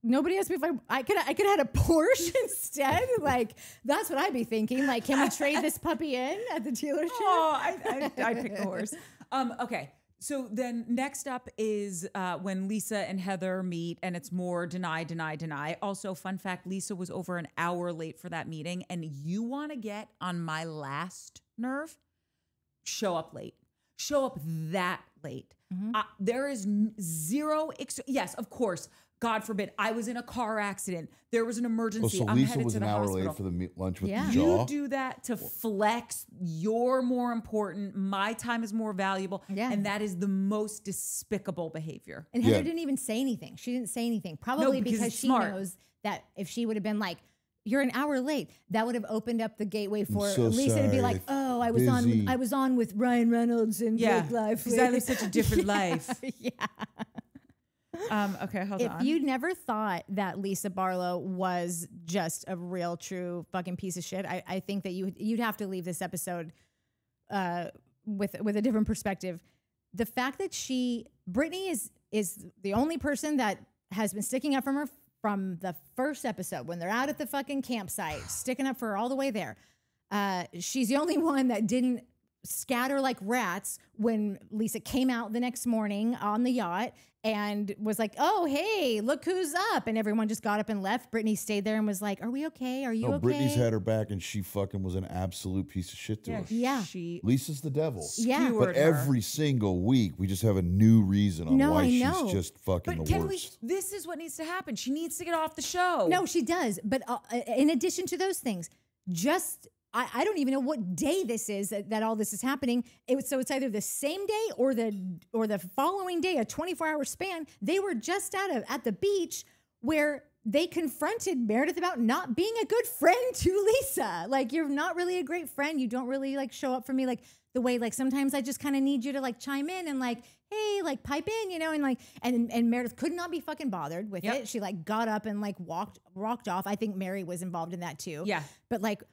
nobody asked me if I could have had a Porsche instead. Like, that's what I'd be thinking. Like, can we trade this puppy in at the dealership? Oh, I picked the horse. Okay. So then next up is when Lisa and Heather meet, and it's more deny, deny, deny. Also, fun fact, Lisa was over an hour late for that meeting. And you want to get on my last nerve? Show up late. Show up that late. Mm-hmm. There is zero. Yes, of course. God forbid, I was in a car accident. There was an emergency. So I'm Lisa headed was to an the hour hospital. late for the lunch with the jaw. You do that to flex. You're more important. My time is more valuable. Yeah. And that is the most despicable behavior. And Heather didn't even say anything. She didn't say anything. Probably because she smart. knows that if she would have been like, you're an hour late, that would have opened up the gateway for Lisa to be like, oh, I was on with Ryan Reynolds and Blake Lively. Because I live such a different life. Yeah. Okay, hold on. If you never thought that Lisa Barlow was just a real, true fucking piece of shit, I think that you'd have to leave this episode with a different perspective. The fact that Britani is the only person that has been sticking up from the first episode when they're out at the fucking campsite, sticking up for her all the way there. She's the only one that didn't scatter like rats when Lisa came out the next morning on the yacht and was like, oh, hey, look who's up. And everyone just got up and left. Britani stayed there and was like, are we okay? Are you okay? Britani's had her back and she fucking was an absolute piece of shit to her. Yeah. Lisa's the devil. Yeah. But every single week, we just have a new reason on why she's just fucking the worst. This is what needs to happen. She needs to get off the show. No, she does. But in addition to those things, I don't even know what day this is that all this is happening. So it's either the same day or the following day, a 24-hour span. They were just at the beach where they confronted Meredith about not being a good friend to Lisa. Like, you're not really a great friend. You don't really like show up for me like the way like sometimes I just kind of need you to like chime in and like, hey, like pipe in, you know, and like and Meredith could not be fucking bothered with it. She like got up and like walked off. I think Mary was involved in that too. Yeah, but like.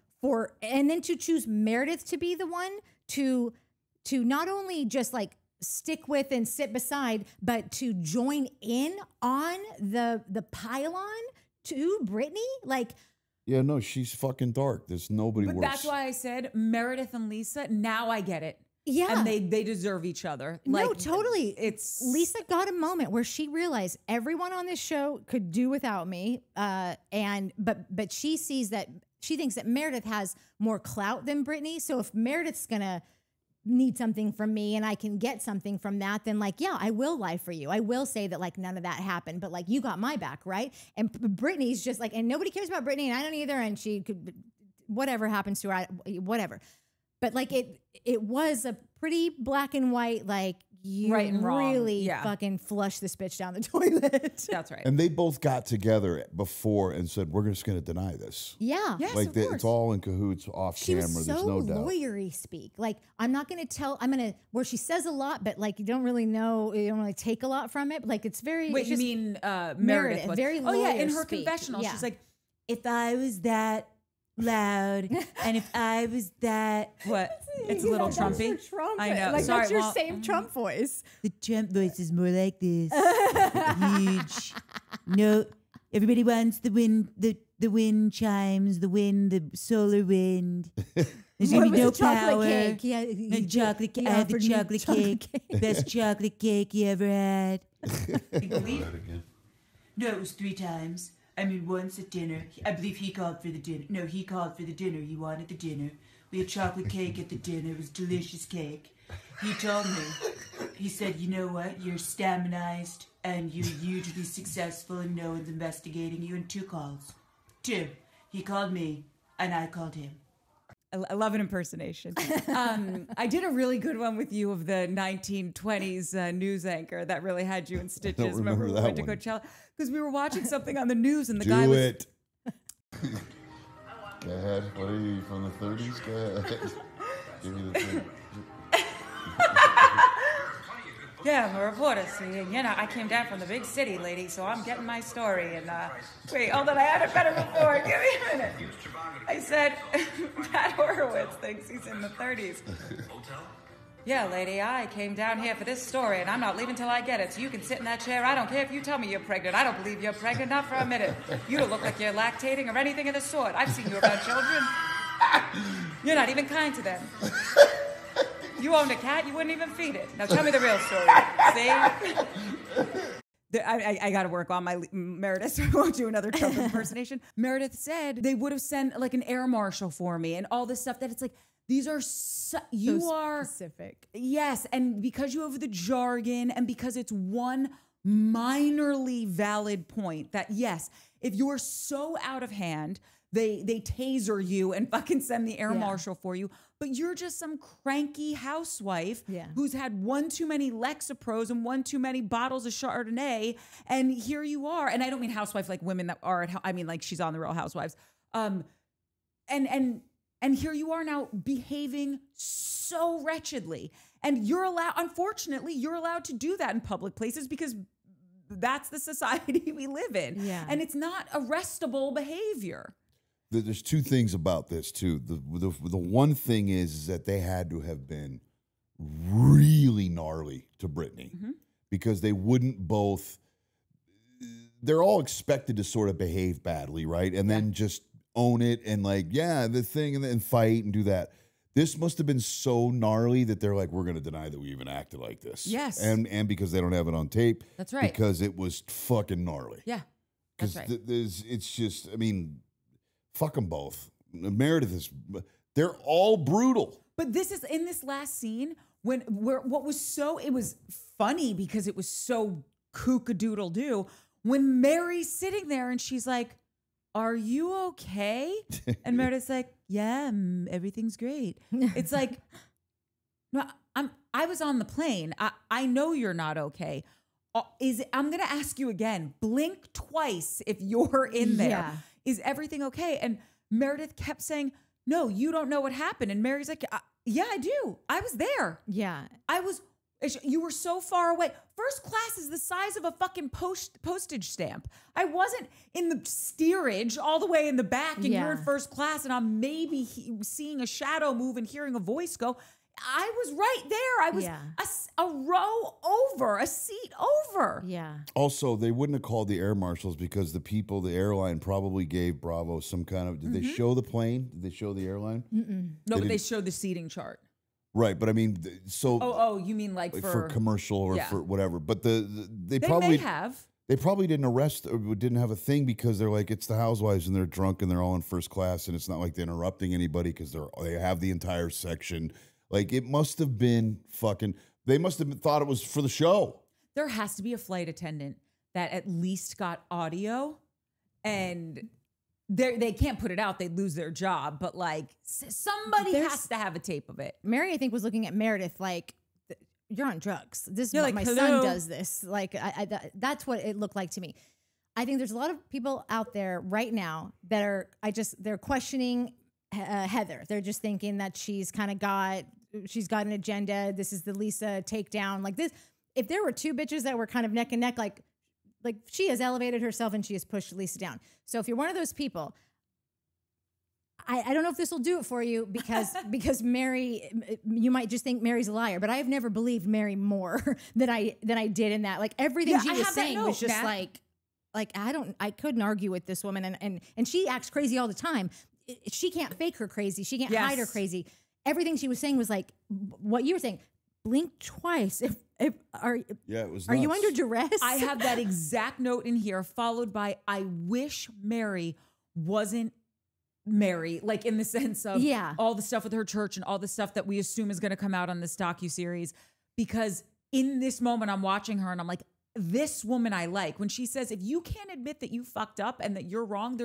And then to choose Meredith to be the one to not only just like stick with and sit beside, but to join in on the pylon to Britani, like. Yeah, no, she's fucking dark. There's nobody worse. But that's why I said Meredith and Lisa. Now I get it. Yeah, and they deserve each other. No, totally. Lisa got a moment where she realized everyone on this show could do without me, but she sees that. She thinks that Meredith has more clout than Britani. So if Meredith's going to need something from me and I can get something from that, then like, yeah, I will lie for you. I will say that like none of that happened, but like you got my back, right? And Britani's just like, and nobody cares about Britani and I don't either. And she could, whatever happens to her, whatever. But like it was a pretty black and white, like you right and wrong. Really fucking flush this bitch down the toilet. That's right. And they both got together before and said, we're just going to deny this. Yeah. Yes, like it's all in cahoots off camera. Was There's no doubt. Lawyery speak. Like, I'm not going to where she says a lot, but like, you don't really take a lot from it. Like, it's very. Wait, you mean Meredith? Very lawyer. Oh, yeah. In her speak. confessional, Yeah. she's like, if I was that loud and if I was that what it's a little trumpy. I know. Like, sorry, that's your same Trump voice. The Trump voice is more like this. Huge. No, everybody wants the wind, the wind chimes, the solar wind. There's gonna be no power. Cake? Yeah, no chocolate cake. I had the chocolate cake. Best chocolate cake you ever had. No, it was 3 times. I mean, once at dinner. I believe he called for the dinner. No, he called for the dinner. He wanted the dinner. We had chocolate cake at the dinner. It was delicious cake. He told me, he said, you know what? You're staminized and you're hugely successful and no one's investigating you in 2 calls. 2. He called me And I called him. I love an impersonation. I did a really good one with you of the 1920s news anchor that really had you in stitches. I don't remember we that went to one. Coachella because we were watching something on the news and the Do guy was. it. Go ahead. What are you from the 30s? Go ahead. Give me the thing. Yeah, I'm a reporter, see, and I came down from the big city, lady, so I'm getting my story, and, wait, hold on, I had it better before, give me a minute. I said, Pat Horowitz thinks he's in the 30s. Yeah, lady, I came down here for this story, and I'm not leaving till I get it, so you can sit in that chair. I don't care if you tell me you're pregnant. I don't believe you're pregnant, not for a minute. You don't look like you're lactating or anything of the sort. I've seen you around children. You're not even kind to them. You owned a cat, you wouldn't even feed it. Now tell me the real story. See? I got to work on my Meredith, so I won't do another Trump impersonation. Meredith said they would have sent like an air marshal for me and all this stuff that it's like, these are you are specific. Yes, and because you have the jargon and because it's one minorly valid point that yes, if you're so out of hand, they taser you and fucking send the air marshal for you, but you're just some cranky housewife who's had one too many Lexapros and one too many bottles of Chardonnay, and here you are. And I don't mean housewife like women that are I mean like she's on the Real Housewives. And here you are now behaving so wretchedly. And unfortunately, you're allowed to do that in public places because that's the society we live in. Yeah. And it's not arrestable behavior. There's two things about this, too. The one thing is that they had to have been really gnarly to Britani because they wouldn't both. They're all expected to sort of behave badly, right? And then just own it and the thing and then fight and do that. This must have been so gnarly that they're like, we're going to deny that we even acted like this. Yes. And because they don't have it on tape. That's right. Because it was fucking gnarly. Yeah. That's right. It's just, I mean, fuck them both. Meredith is, they're all brutal. But this is in this last scene it was funny because it was so kook-a-doodle-doo when Mary's sitting there and she's like, are you okay? And Meredith's like, yeah, everything's great. It's like, no, I was on the plane. I know you're not okay. I'm going to ask you again, blink twice if you're in there. Yeah. Is everything okay? And Meredith kept saying, no, you don't know what happened. And Mary's like, yeah, I do. I was there. Yeah. You were so far away. First class is the size of a fucking postage stamp. I wasn't in the steerage all the way in the back and you're in first class and I'm maybe seeing a shadow move and hearing a voice go. I was right there. I was a row over, a seat over. Yeah. Also, they wouldn't have called the air marshals because the airline probably gave Bravo some kind of, did they show the plane? Did they show the airline? No, but they showed the seating chart. Right, but I mean, so. Oh, you mean like for commercial or for whatever. But they probably may have. They probably didn't arrest or didn't have a thing because they're like, it's the Housewives and they're drunk and they're all in first class and it's not like they're interrupting anybody because they have the entire section. Like it must have been they must have thought it was for the show. There has to be a flight attendant that at least got audio and they can't put it out. They'd lose their job. But like somebody has to have a tape of it. Mary, I think, was looking at Meredith like, you're on drugs. This is what like, my son does this. Like, that's what it looked like to me. I think there's a lot of people out there right now that are, they're questioning Heather. They're just thinking that she's got an agenda. This is the Lisa takedown. Like this, if there were two bitches that were kind of neck and neck, like she has elevated herself and she has pushed Lisa down. So if you're one of those people, I don't know if this will do it for you because Mary, you might just think Mary's a liar, but I have never believed Mary more than I did in that. Like everything she was saying was just like I couldn't argue with this woman and she acts crazy all the time. She can't fake her crazy. She can't hide her crazy. Everything she was saying was like what you were saying. Blink twice. It was. Are you under duress? I have that exact note in here, followed by I wish Mary wasn't Mary, like in the sense of all the stuff with her church and all the stuff that we assume is going to come out on this docuseries. Because in this moment, I'm watching her and I'm like, this woman I like. When she says, if you can't admit that you fucked up and that you're wrong,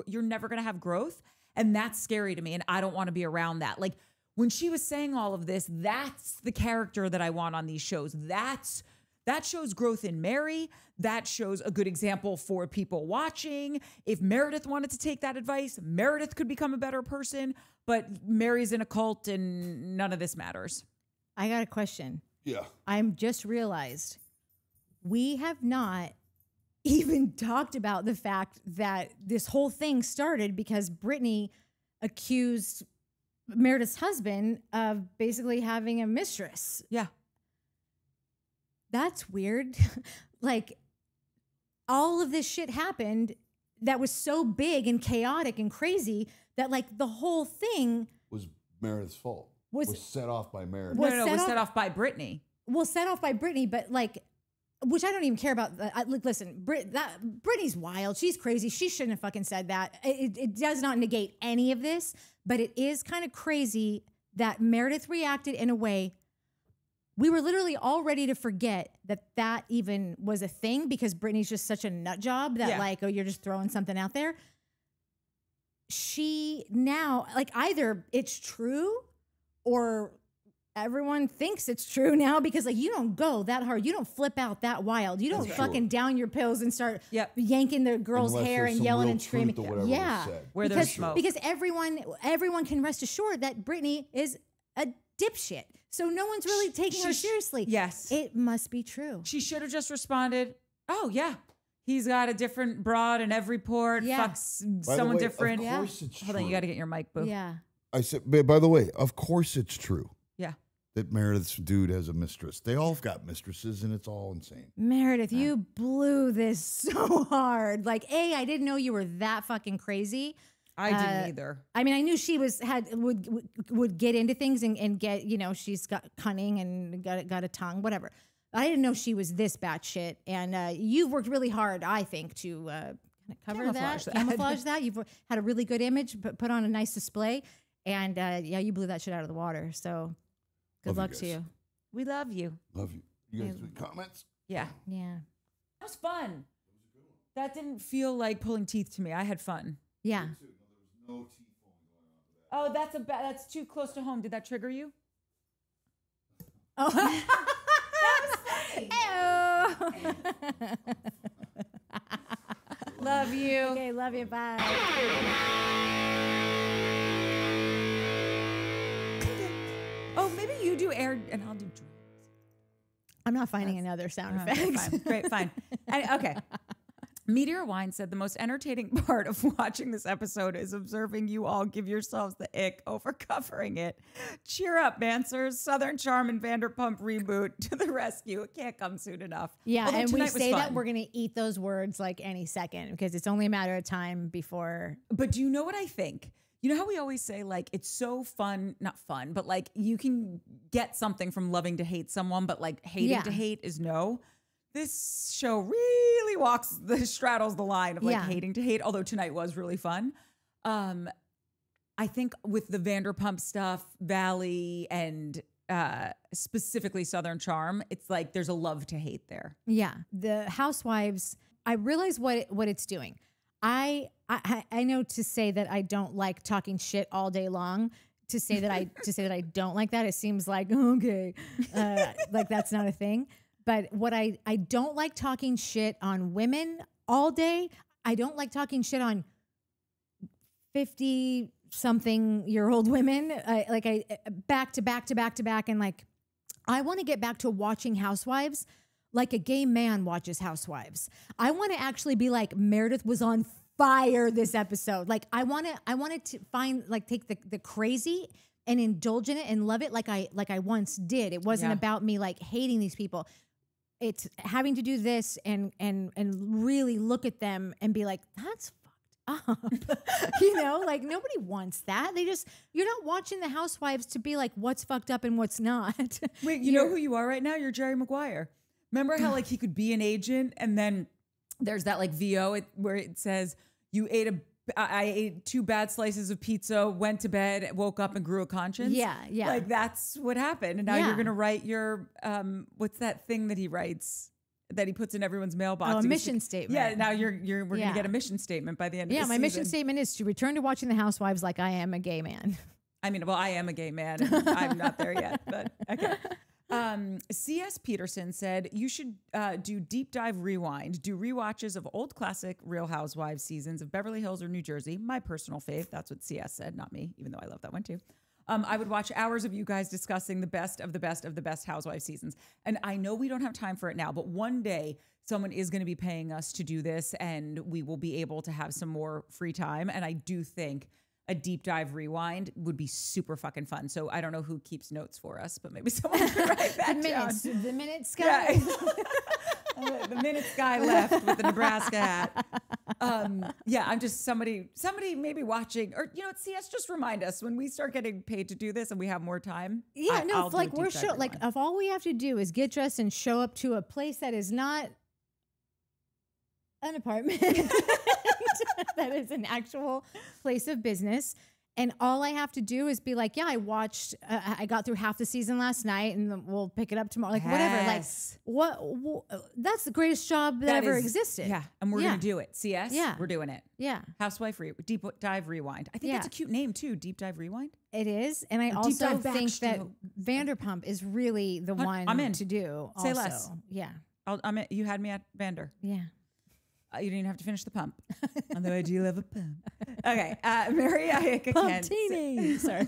you're never going to have growth. And that's scary to me. And I don't want to be around that. Like when she was saying all of this, that's the character that I want on these shows. That shows growth in Mary. That shows a good example for people watching. If Meredith wanted to take that advice, Meredith could become a better person. But Mary's in a cult and none of this matters. I got a question. Yeah. I'm just realized we have not even talked about the fact that this whole thing started because Britani accused Meredith's husband of basically having a mistress. Yeah. That's weird. Like, all of this shit happened that was so big and chaotic and crazy that, like, the whole thing was Meredith's fault. Was set off by Meredith. No, was set off by Britani. Well, set off by Britani, but like, which I don't even care about. Listen, Britney's wild. She's crazy. She shouldn't have fucking said that. It does not negate any of this, but it is kind of crazy that Meredith reacted in a way. We were literally all ready to forget that even was a thing because Britney's just such a nut job that like, oh, you're just throwing something out there. She now, like, either it's true or everyone thinks it's true now because, like, you don't go that hard. You don't flip out that wild. You don't fucking down your pills and start yanking the girl's hair and yelling and screaming. Yeah, where there's smoke. Because everyone can rest assured that Britani is a dipshit. So no one's really taking her seriously. Yes. It must be true. She should have just responded, oh, yeah. He's got a different broad in every port. Fucks someone different. Of course it's true. Hold on, you got to get your mic, boo. Yeah. I said, by the way, of course it's true. Yeah. That Meredith's dude has a mistress. They all have got mistresses, and it's all insane. Meredith, you blew this so hard. Like, I didn't know you were that fucking crazy. I didn't either. I mean, I knew she would get into things and get, you know, she's got cunning and got a tongue, whatever. I didn't know she was this batshit. And you've worked really hard, I think, to cover camouflage that. You've had a really good image, put on a nice display. And you blew that shit out of the water. So good luck to you. We love you. Love you. You guys doing comments? Yeah. Yeah. That was fun. That didn't feel like pulling teeth to me. I had fun. Yeah. No teeth going on. Oh, that's too close to home. Did that trigger you? Oh. That was funny. Love you. Okay, love you. Bye. Oh, maybe you do air and I'll do drums. I'm not finding another sound effects. Fine. Great, fine. Okay. Meteor Wine said the most entertaining part of watching this episode is observing you all give yourselves the ick over covering it. Cheer up, Mansers. Southern Charm and Vanderpump reboot to the rescue. It can't come soon enough. Yeah, although and we say that we're going to eat those words like any second because it's only a matter of time before. But do you know what I think? You know how we always say, like, it's so fun, not fun, but like you can get something from loving to hate someone, but like hating to hate is no. This show really straddles the line of like hating to hate, although tonight was really fun. I think with the Vanderpump stuff, Valley, and specifically Southern Charm, it's like there's a love to hate there. Yeah. The Housewives, I realize what it's doing. I know to say that I don't like talking shit all day long. To say that I don't like that, it seems like okay, like that's not a thing. But what I don't like talking shit on women all day. I don't like talking shit on 50-something-year-old women. I back to back, and like I want to get back to watching Housewives like a gay man watches Housewives. I want to actually be like Meredith was on fire this episode. Like I wanted to find like take the crazy and indulge in it and love it like I once did. It wasn't about me like hating these people. It's having to do this and really look at them and be like, that's fucked up. You know, like nobody wants that. You're not watching the Housewives to be like what's fucked up and what's not. Wait, you know who you are right now? You're Jerry Maguire. Remember how like he could be an agent and then there's that like VO where it says I ate 2 bad slices of pizza, went to bed, woke up and grew a conscience. Yeah. Like that's what happened. And now you're going to write your, what's that thing that he writes? that he puts in everyone's mailbox. Oh, a mission statement. Yeah, now we're gonna get a mission statement by the end of the season. Yeah, my mission statement is to return to watching the Housewives like I am a gay man. I mean, well, I am a gay man. And I'm not there yet, but okay. C.S. Peterson said, you should do deep dive rewind, do rewatches of old classic Real Housewives seasons of Beverly Hills or New Jersey. My personal fave. That's what C.S. said, not me, even though I love that one too. I would watch hours of you guys discussing the best of the best of the best Housewives seasons. And I know we don't have time for it now, but one day someone is going to be paying us to do this and we will be able to have some more free time. And I do think a deep dive rewind would be super fucking fun. So I don't know who keeps notes for us, but maybe someone can write that down. The minutes guy. Yeah. The minutes guy left with the Nebraska hat. Yeah, I'm just somebody maybe watching, or CS, just remind us when we start getting paid to do this and we have more time. Yeah, if all we have to do is get dressed and show up to a place that is not an apartment. That is an actual place of business. And all I have to do is be like, yeah, I watched, I got through half the season last night and we'll pick it up tomorrow. Like, whatever. Like, what that's the greatest job that ever existed. Yeah. And we're going to do it. CS? Yeah. We're doing it. Yeah. Housewife Deep Dive Rewind. I think that's a cute name too. Deep Dive Rewind. It is. And I also think that Vanderpump is really the one I'm in. to do. Say also. less. Yeah. I'm in. You had me at Vander. Yeah. You didn't even have to finish the pump. Although I do love a pump. Okay. Mary Ayaka Kent. Sorry.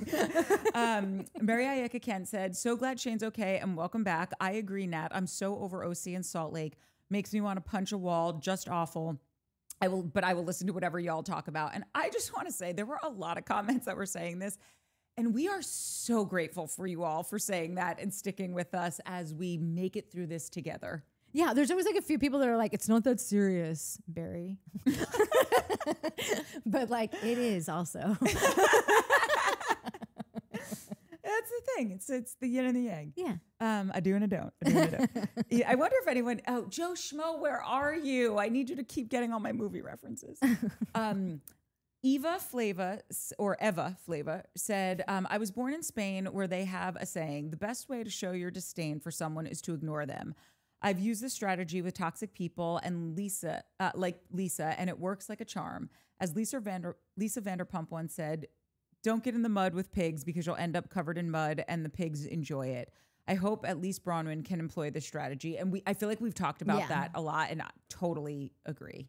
Mary Ayaka Kent said, so glad Shane's okay and welcome back. I agree, Nat. I'm so over OC and Salt Lake. Makes me want to punch a wall. Just awful. I will listen to whatever y'all talk about. And I just want to say there were a lot of comments that were saying this. And we are so grateful for you all for saying that and sticking with us as we make it through this together. Yeah, there's always like a few people that are like, it's not that serious, Barry. But like, it is also. That's the thing. It's the yin and the yang. Yeah. I do and I don't. Yeah, I wonder if anyone, Joe Schmo, where are you? I need you to keep getting all my movie references. Eva Flava said, I was born in Spain where they have a saying, the best way to show your disdain for someone is to ignore them. I've used this strategy with toxic people and Lisa, and it works like a charm. As Lisa Vanderpump once said, don't get in the mud with pigs because you'll end up covered in mud and the pigs enjoy it. I hope at least Bronwyn can employ this strategy. And I feel like we've talked about that a lot and I totally agree.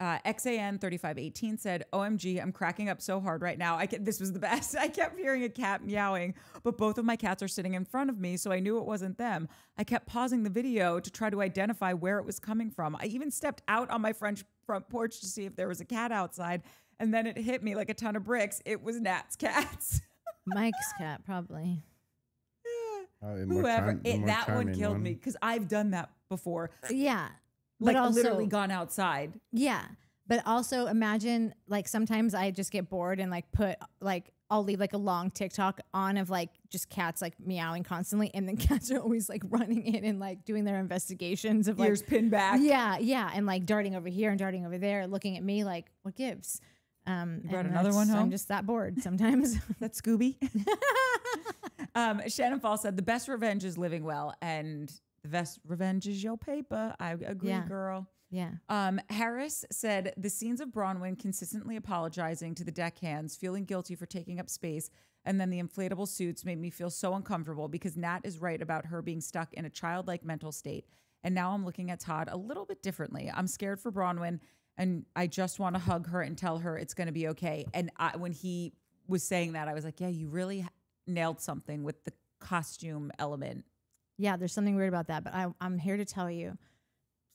XAN3518 said, OMG, I'm cracking up so hard right now. This was the best. I kept hearing a cat meowing, but both of my cats are sitting in front of me, so I knew it wasn't them. I kept pausing the video to try to identify where it was coming from. I even stepped out on my front porch to see if there was a cat outside, and then it hit me like a ton of bricks. It was Nat's cats. Mike's cat, probably. Whoever. That one killed me because I've done that before. Yeah. Like also, literally gone outside. Yeah. But also imagine like sometimes I just get bored and I'll leave like a long TikTok on of like just cats like meowing constantly. And then cats are always like running in and like doing their investigations of like ears pinned back. Yeah. Yeah. And like darting over here and darting over there, looking at me like, what gives? You brought another one home? I'm just that bored sometimes. That's Scooby. Shannon Fall said the best revenge is living well and the best revenge is your paper. I agree, girl. Yeah. Harris said the scenes of Bronwyn consistently apologizing to the deckhands, feeling guilty for taking up space, and then the inflatable suits made me feel so uncomfortable because Nat is right about her being stuck in a childlike mental state. And now I'm looking at Todd a little bit differently. I'm scared for Bronwyn, and I just want to hug her and tell her it's going to be okay. And when he was saying that, I was like, yeah, you really nailed something with the costume element. Yeah, there's something weird about that, but I'm here to tell you,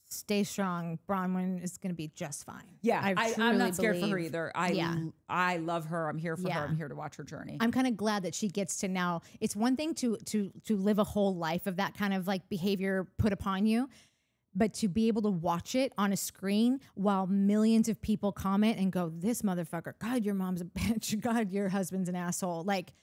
stay strong. Bronwyn is going to be just fine. Yeah, I'm not scared for her either. I love her. I'm here for her. I'm here to watch her journey. I'm kind of glad that she gets to now. It's one thing to live a whole life of that kind of like behavior put upon you, but to be able to watch it on a screen while millions of people comment and go, this motherfucker, God, your mom's a bitch. God, your husband's an asshole. Like,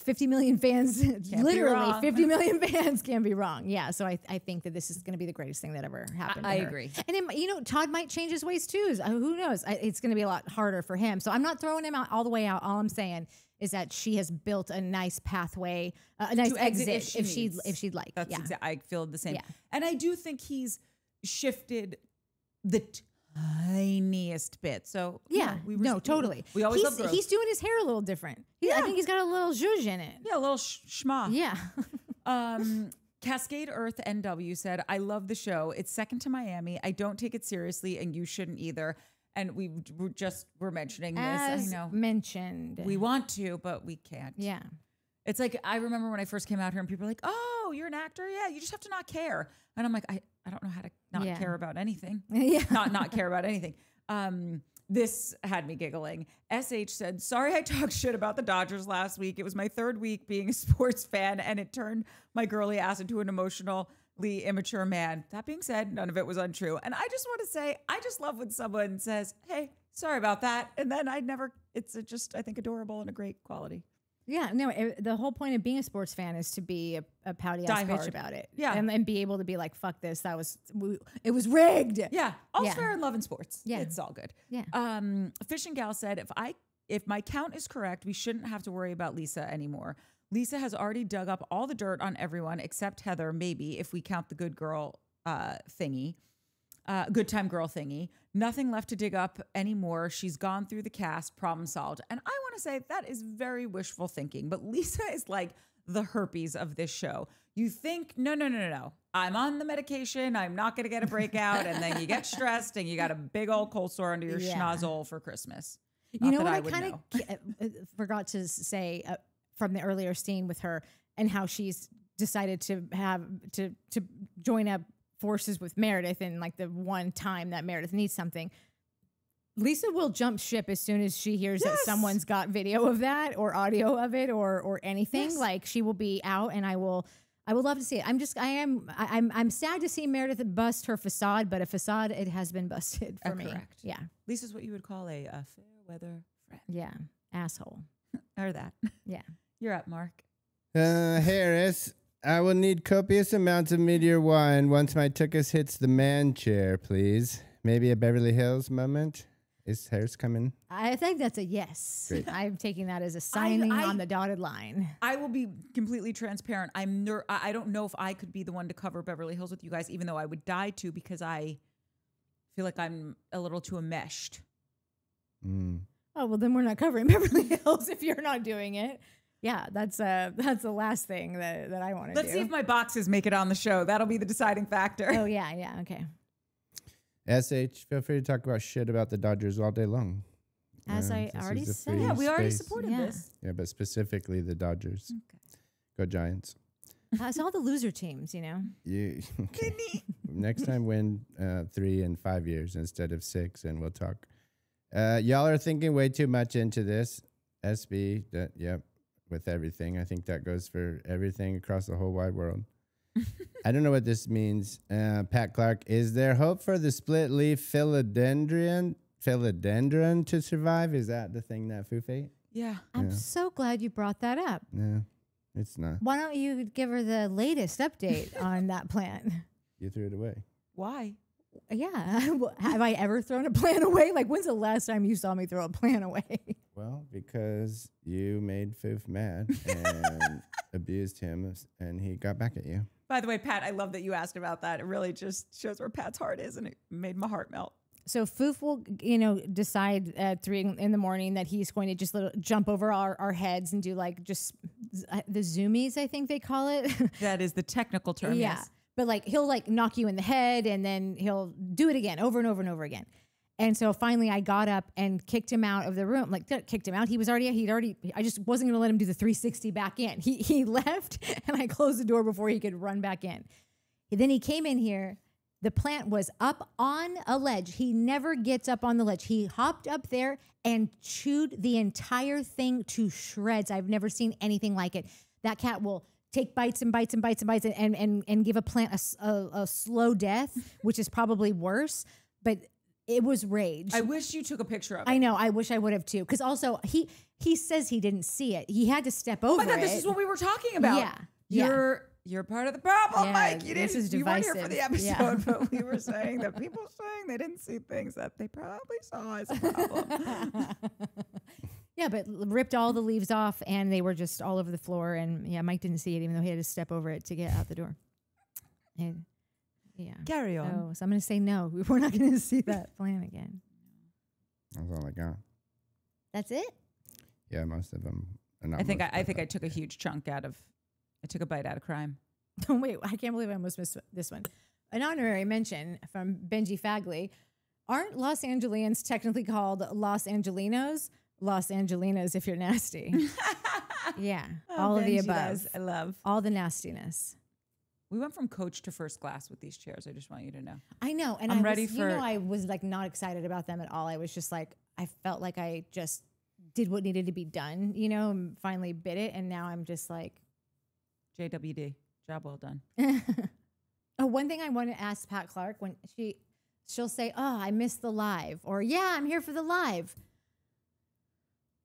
50 million fans, literally 50 million fans can be wrong. Yeah. So I think that this is going to be the greatest thing that ever happened. I agree. And then, Todd might change his ways too. Who knows? It's going to be a lot harder for him. So I'm not throwing him out all the way out. All I'm saying is that she has built a nice pathway, a nice exit if she'd like. That's exactly. I feel the same. Yeah. And I do think he's shifted the tiniest bit. So totally. We always love growth. He's doing his hair a little different. I think he's got a little zhuzh in it. Yeah, a little schma. Yeah. Cascade Earth NW said, I love the show. It's second to Miami. I don't take it seriously, and you shouldn't either. And we were mentioning As this. I know. Mentioned. We want to, but we can't. Yeah. It's like, I remember when I first came out here and people were like, oh, you're an actor? Yeah, you just have to not care. And I'm like, I don't know how to not care about anything. Not care about anything. This had me giggling. SH said, sorry I talked shit about the Dodgers last week. It was my third week being a sports fan, and it turned my girly ass into an emotionally immature man. That being said, none of it was untrue. And I just want to say, I just love when someone says, hey, sorry about that. And then it's just, I think, adorable and a great quality. Yeah, no, the whole point of being a sports fan is to be a pouty ass bitch about it. Yeah. And be able to be like, fuck this, it was rigged. Yeah. All's fair in love and sports. Yeah. It's all good. Yeah. Fishing Gal said, if my count is correct, we shouldn't have to worry about Lisa anymore. Lisa has already dug up all the dirt on everyone except Heather, maybe, if we count the good girl thingy. Good time girl thingy. Nothing left to dig up anymore. She's gone through the cast. Problem solved. And I want to say that is very wishful thinking. But Lisa is like the herpes of this show. You think, no. I'm on the medication. I'm not going to get a breakout. And then you get stressed and you got a big old cold sore under your schnozzle for Christmas. You know what I kind of forgot to say from the earlier scene with her and how she's decided to join up forces with Meredith, and like the one time that Meredith needs something, Lisa will jump ship as soon as she hears that someone's got video of that or audio of it or anything. Yes. Like she will be out, and I will love to see it. I'm sad to see Meredith bust her facade, but a facade, it has been busted for me. Correct. Yeah. Lisa's what you would call a fair weather friend. Yeah. Asshole. Or that. Yeah. You're up, Mark. Harris, I will need copious amounts of meteor wine once my tuchus hits the man chair, please. Maybe a Beverly Hills moment. Is Harris coming? I think that's a yes. Great. I'm taking that as a signing on the dotted line. I will be completely transparent. I don't know if I could be the one to cover Beverly Hills with you guys, even though I would die to, because I feel like I'm a little too enmeshed. Oh, well, then we're not covering Beverly Hills if you're not doing it. Yeah, that's the last thing that I want to do. Let's see if my boxes make it on the show. That'll be the deciding factor. Oh, yeah, okay. SH, feel free to talk about shit about the Dodgers all day long. As I already said. Yeah, we already supported this. Yeah, but specifically the Dodgers. Okay. Go Giants. It's all the loser teams, you know. Okay. Next time win 3 in 5 years instead of 6, and we'll talk. Y'all are thinking way too much into this. SB, yep. With everything. I think that goes for everything across the whole wide world. I don't know what this means. Pat Clark, is there hope for the split leaf philodendron to survive? Is that the thing that Foof ate? Yeah. I'm so glad you brought that up. No, it's not. Why don't you give her the latest update on that plant? You threw it away. Why? Yeah. Have I ever thrown a plant away? Like, when's the last time you saw me throw a plant away? Well, because you made Foof mad and abused him, and he got back at you. By the way, Pat, I love that you asked about that. It really just shows where Pat's heart is, and it made my heart melt. So Foof will, decide at 3 in the morning that he's going to just jump over our heads and do like just the zoomies, I think they call it. That is the technical term. Yeah. Yes. But like he'll like knock you in the head, and then he'll do it again over and over and over again. And so finally I got up and kicked him out of the room. Like kicked him out. I just wasn't going to let him do the 360 back in. He left, and I closed the door before he could run back in. Then he came in here. The plant was up on a ledge. He never gets up on the ledge. He hopped up there and chewed the entire thing to shreds. I've never seen anything like it. That cat will take bites and bites and bites and bites and give a plant a slow death, which is probably worse. But it was rage. I wish you took a picture of it. I know. I wish I would have too. Because also he says he didn't see it. He had to step over it. Oh my God, this is what we were talking about. Yeah. You're part of the problem, Mike. You weren't here for the episode, but we were saying that people saying they didn't see things that they probably saw as a problem. Yeah, but ripped all the leaves off, and they were just all over the floor. And yeah, Mike didn't see it, even though he had to step over it to get out the door. And yeah, Carry on. So I'm going to say no. We're not going to see that plan again. That's all I got. That's it. Yeah, most of them. I think I took a huge chunk out of. I took a bite out of crime. Oh wait, I can't believe I almost missed this one. An honorary mention from Benji Fagley. Aren't Los Angelians technically called Los Angelinos? Los Angelinos if you're nasty. Yeah, all of the above. I love all the nastiness. We went from coach to first class with these chairs. I just want you to know. I know, and I'm ready for. You know, I was like not excited about them at all. I was just like, I felt like I just did what needed to be done, you know, and finally bit it, and now I'm just like, JWD, job well done. Oh, one thing I want to ask Pat Clark when she'll say, "Oh, I missed the live," or "Yeah, I'm here for the live."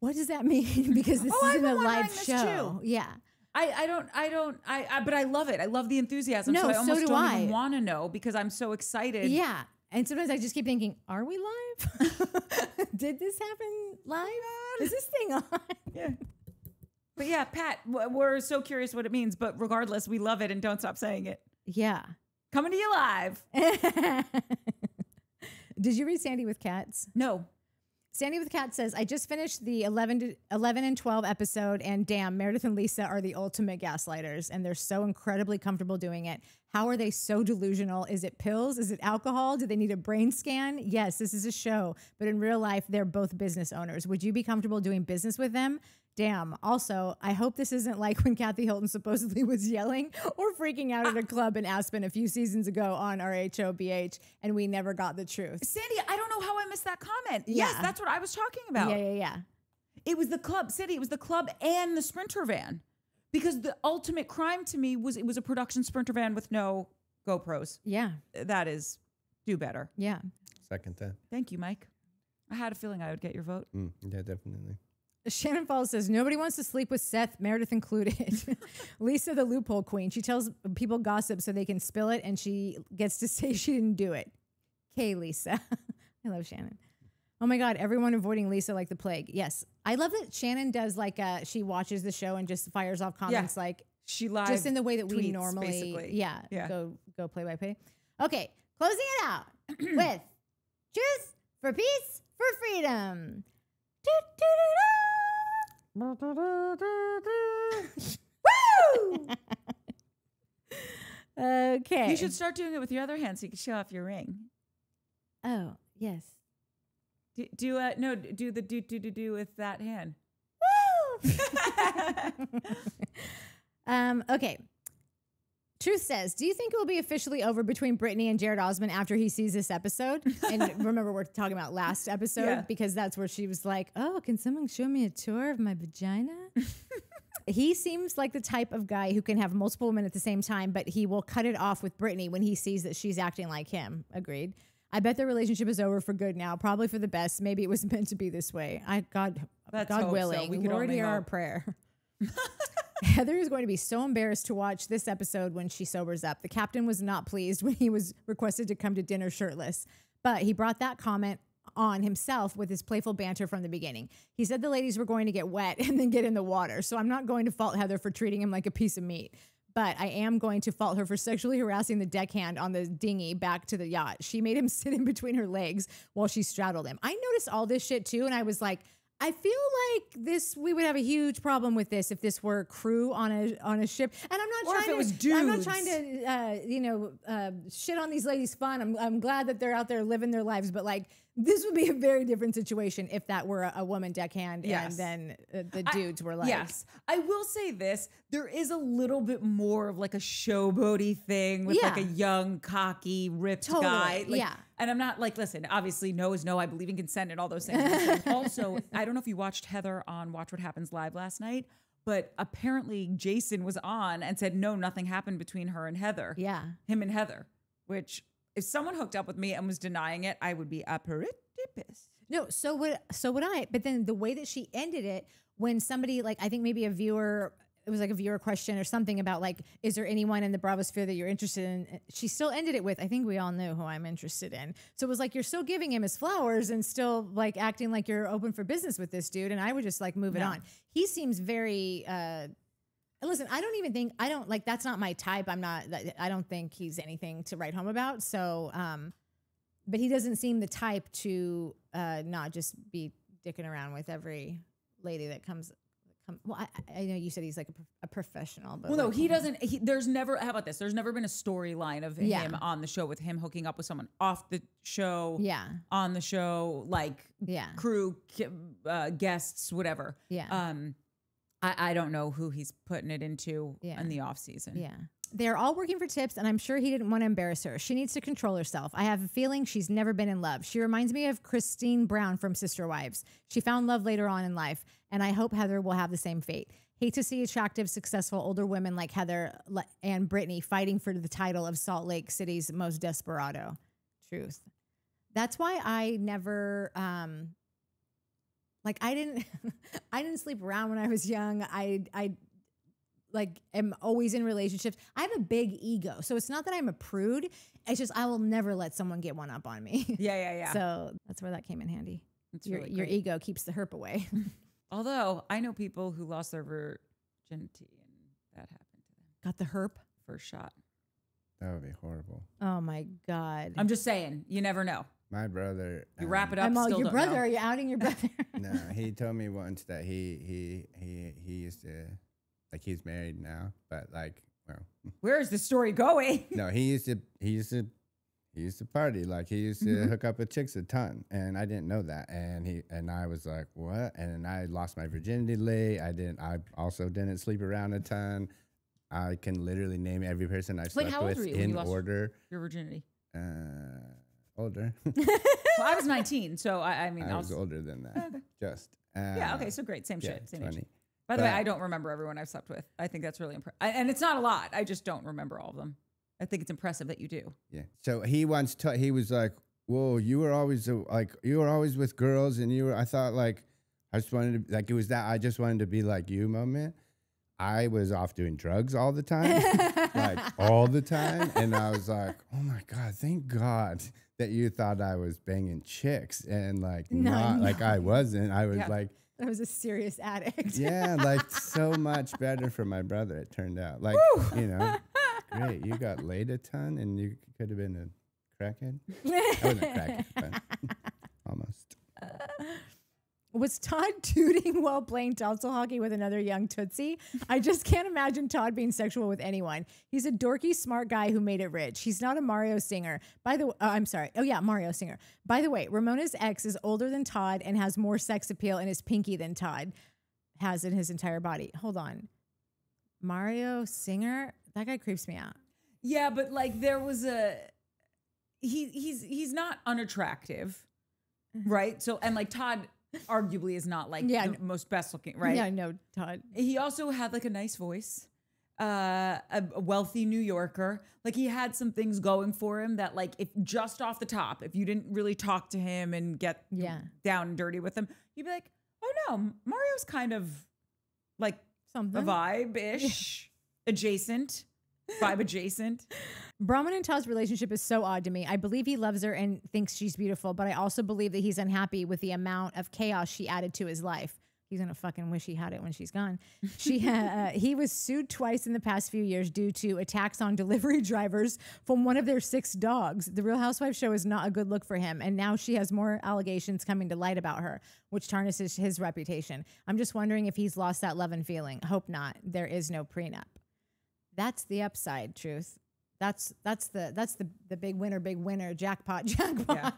What does that mean? Because this isn't a live show. Yeah. But I love it. I love the enthusiasm. No, so I almost do don't I. even want to know because I'm so excited. Yeah. And sometimes I just keep thinking, are we live? Did this happen live? Is this thing on? Yeah. But yeah, Pat, we're so curious what it means. But regardless, we love it and don't stop saying it. Yeah. Coming to you live. Did you read Sandy with Cats? No. Sandy with Cats says, I just finished the 11 and 12 episode, and damn, Meredith and Lisa are the ultimate gaslighters, and they're so incredibly comfortable doing it. How are they so delusional? Is it pills? Is it alcohol? Do they need a brain scan? Yes, this is a show, but in real life, they're both business owners. Would you be comfortable doing business with them? Damn. Also, I hope this isn't like when Kathy Hilton supposedly was yelling or freaking out at a club in Aspen a few seasons ago on RHOBH, and we never got the truth. Sandy, I don't know how I missed that comment. Yeah. Yes, that's what I was talking about. Yeah. It was the club, Sandy. It was the club and the Sprinter van. Because the ultimate crime to me was it was a production Sprinter van with no GoPros. Yeah. That is, do better. Yeah. Second that. Thank you, Mike. I had a feeling I would get your vote. Yeah, definitely. Shannon Falls says, nobody wants to sleep with Seth, Meredith included. Lisa, the loophole queen. She tells people gossip so they can spill it, and she gets to say she didn't do it. Okay, Lisa. I love Shannon. Oh my God, everyone avoiding Lisa like the plague. Yes. I love that Shannon does like, she watches the show and just fires off comments like, she live just in the way that we tweets, normally, basically. go play by play. Okay, closing it out with Choose for Peace for Freedom. Woo! Okay. You should start doing it with your other hand so you can show off your ring. Oh, yes. Do the do with that hand. Woo! Okay. Truth says, do you think it will be officially over between Britani and Jared Osmond after he sees this episode? And remember, we're talking about last episode because that's where she was like, oh, can someone show me a tour of my vagina? He seems like the type of guy who can have multiple women at the same time, but he will cut it off with Britani when he sees that she's acting like him. Agreed. I bet their relationship is over for good now, probably for the best. Maybe it was meant to be this way. God willing, we Lord, hear our prayer. Heather is going to be so embarrassed to watch this episode when she sobers up. The captain was not pleased when he was requested to come to dinner shirtless, but he brought that comment on himself with his playful banter from the beginning. He said the ladies were going to get wet and then get in the water, so I'm not going to fault Heather for treating him like a piece of meat, but I am going to fault her for sexually harassing the deckhand on the dinghy back to the yacht. She made him sit in between her legs while she straddled him. I noticed all this shit too, and I was like, I feel like we would have a huge problem with this if this were crew on a ship. And I'm not trying if it was dudes. I'm not trying to shit on these ladies' fun. I'm glad that they're out there living their lives, but like this would be a very different situation if that were a woman deckhand and then the dudes were like. Yes, I will say this: there is a little bit more of like a showboaty thing with like a young, cocky, ripped guy. Like, and I'm not like, listen, obviously no is no. I believe in consent and all those things. Also, I don't know if you watched Heather on Watch What Happens Live last night, but apparently Jason was on and said, no, nothing happened between her and Heather. Yeah. Him and Heather, which if someone hooked up with me and was denying it, I would be pretty pissed. No, so would I. But then the way that she ended it, when somebody, like, I think maybe a viewer it was like a viewer question or something about like, is there anyone in the Bravosphere that you're interested in? She still ended it with, I think we all know who I'm interested in. So it was like, you're still giving him his flowers and still like acting like you're open for business with this dude. And I would just like move it on. He seems very, listen, I don't like, that's not my type. I don't think he's anything to write home about. So, but he doesn't seem the type to not just be dicking around with every lady that comes. Well, I know you said he's like a professional, but well, no, he doesn't. There's never. How about this? There's never been a storyline of him on the show with him hooking up with someone off the show. Yeah, on the show, like crew, guests, whatever. Yeah. I don't know who he's putting it into in the off season. Yeah. They're all working for tips, and I'm sure he didn't want to embarrass her. She needs to control herself. I have a feeling she's never been in love. She reminds me of Christine Brown from Sister Wives. She found love later on in life, and I hope Heather will have the same fate. Hate to see attractive, successful older women like Heather and Britani fighting for the title of Salt Lake City's most desperado. Truth. That's why I never... like I didn't sleep around when I was young. I like am always in relationships. I have a big ego. So it's not that I'm a prude. It's just I will never let someone get one up on me. Yeah. So that's where that came in handy. Really your ego keeps the herp away. Although I know people who lost their virginity and that happened to them. Got the herp? First shot. That would be horrible. Oh my God. I'm just saying, you never know. My brother. You wrap it up. I'm all still your don't brother. know. Are you outing your brother? No, he told me once that he used to, like, he's married now, but like, well, where is the story going? No, he used to party, like he used to hook up with chicks a ton, and I didn't know that, and I was like, what? And I lost my virginity late. I also didn't sleep around a ton. I can literally name every person I slept with in order. Your virginity. Older. Well, I was 19, so I mean, I was older than that. Okay. Just. Yeah. Okay. So great. Same shit. Same 20. age. By the way, I don't remember everyone I've slept with. I think that's really impressive, and it's not a lot. I just don't remember all of them. I think it's impressive that you do. Yeah. So he once he was like, "Whoa, you were always with girls, and I thought like I just wanted to like it was that I just wanted to be like you moment." I was off doing drugs all the time, like all the time, and I was like, "Oh my God, thank God that you thought I was banging chicks and like like I wasn't. I was like." I was a serious addict. Yeah, like so much better for my brother, it turned out. Like, you know, great. You got laid a ton and you could have been a crackhead. I wasn't a crackhead, but almost. Was Todd tooting while playing tonsil hockey with another young Tootsie? I just can't imagine Todd being sexual with anyone. He's a dorky, smart guy who made it rich. He's not a Mario Singer. By the way, I'm sorry. Oh yeah, Mario Singer. By the way, Ramona's ex is older than Todd and has more sex appeal in his pinky than Todd has in his entire body. Hold on. Mario Singer? That guy creeps me out. Yeah, but like there was he's not unattractive, right? So and like Todd arguably is not like the most best looking, right? Yeah, no, Todd. He also had like a nice voice, a wealthy New Yorker. Like he had some things going for him that like if just off the top, if you didn't really talk to him and get down and dirty with him, you'd be like, oh no, Mario's kind of like something. A vibe-ish, vibe adjacent. Bronwyn and Todd's relationship is so odd to me. I believe he loves her and thinks she's beautiful, but I also believe that he's unhappy with the amount of chaos she added to his life. He's gonna fucking wish he had it when she's gone. He was sued twice in the past few years due to attacks on delivery drivers from one of their 6 dogs. The Real Housewives show is not a good look for him, and now she has more allegations coming to light about her, which tarnishes his reputation. I'm just wondering if he's lost that love and feeling. Hope not. There is no prenup. That's the upside, Truth. That's the big winner, jackpot. Yeah.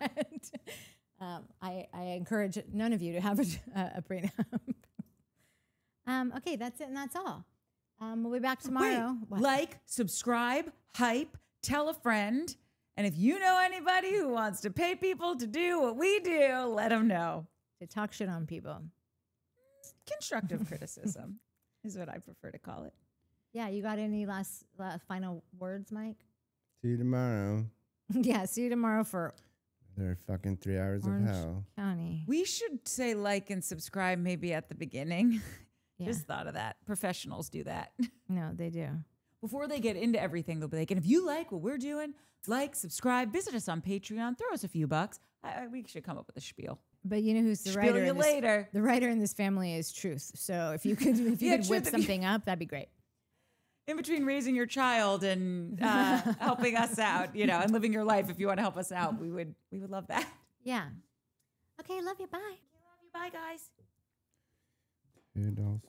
I encourage none of you to have a prenup. Okay, that's it, and that's all. We'll be back tomorrow. Wait, like, subscribe, hype, tell a friend, and if you know anybody who wants to pay people to do what we do, let them know. To talk shit on people. Constructive criticism is what I prefer to call it. Yeah, you got any last final words, Mike? See you tomorrow. Yeah, see you tomorrow for There are fucking 3 hours Orange of hell. County. We should say like and subscribe maybe at the beginning Just thought of that. Professionals do that. No, they do. Before they get into everything, they'll be like, and if you like what we're doing, like, subscribe, visit us on Patreon, throw us a few bucks. We should come up with a spiel. But you know who's the Spiel writer? you later. The writer in this family is Truth. So if you could whip something up, that'd be great. In between raising your child and helping us out, and living your life, if you want to help us out, we would love that. Yeah. Okay, love you. Bye. Love you. Bye, guys. Toodles.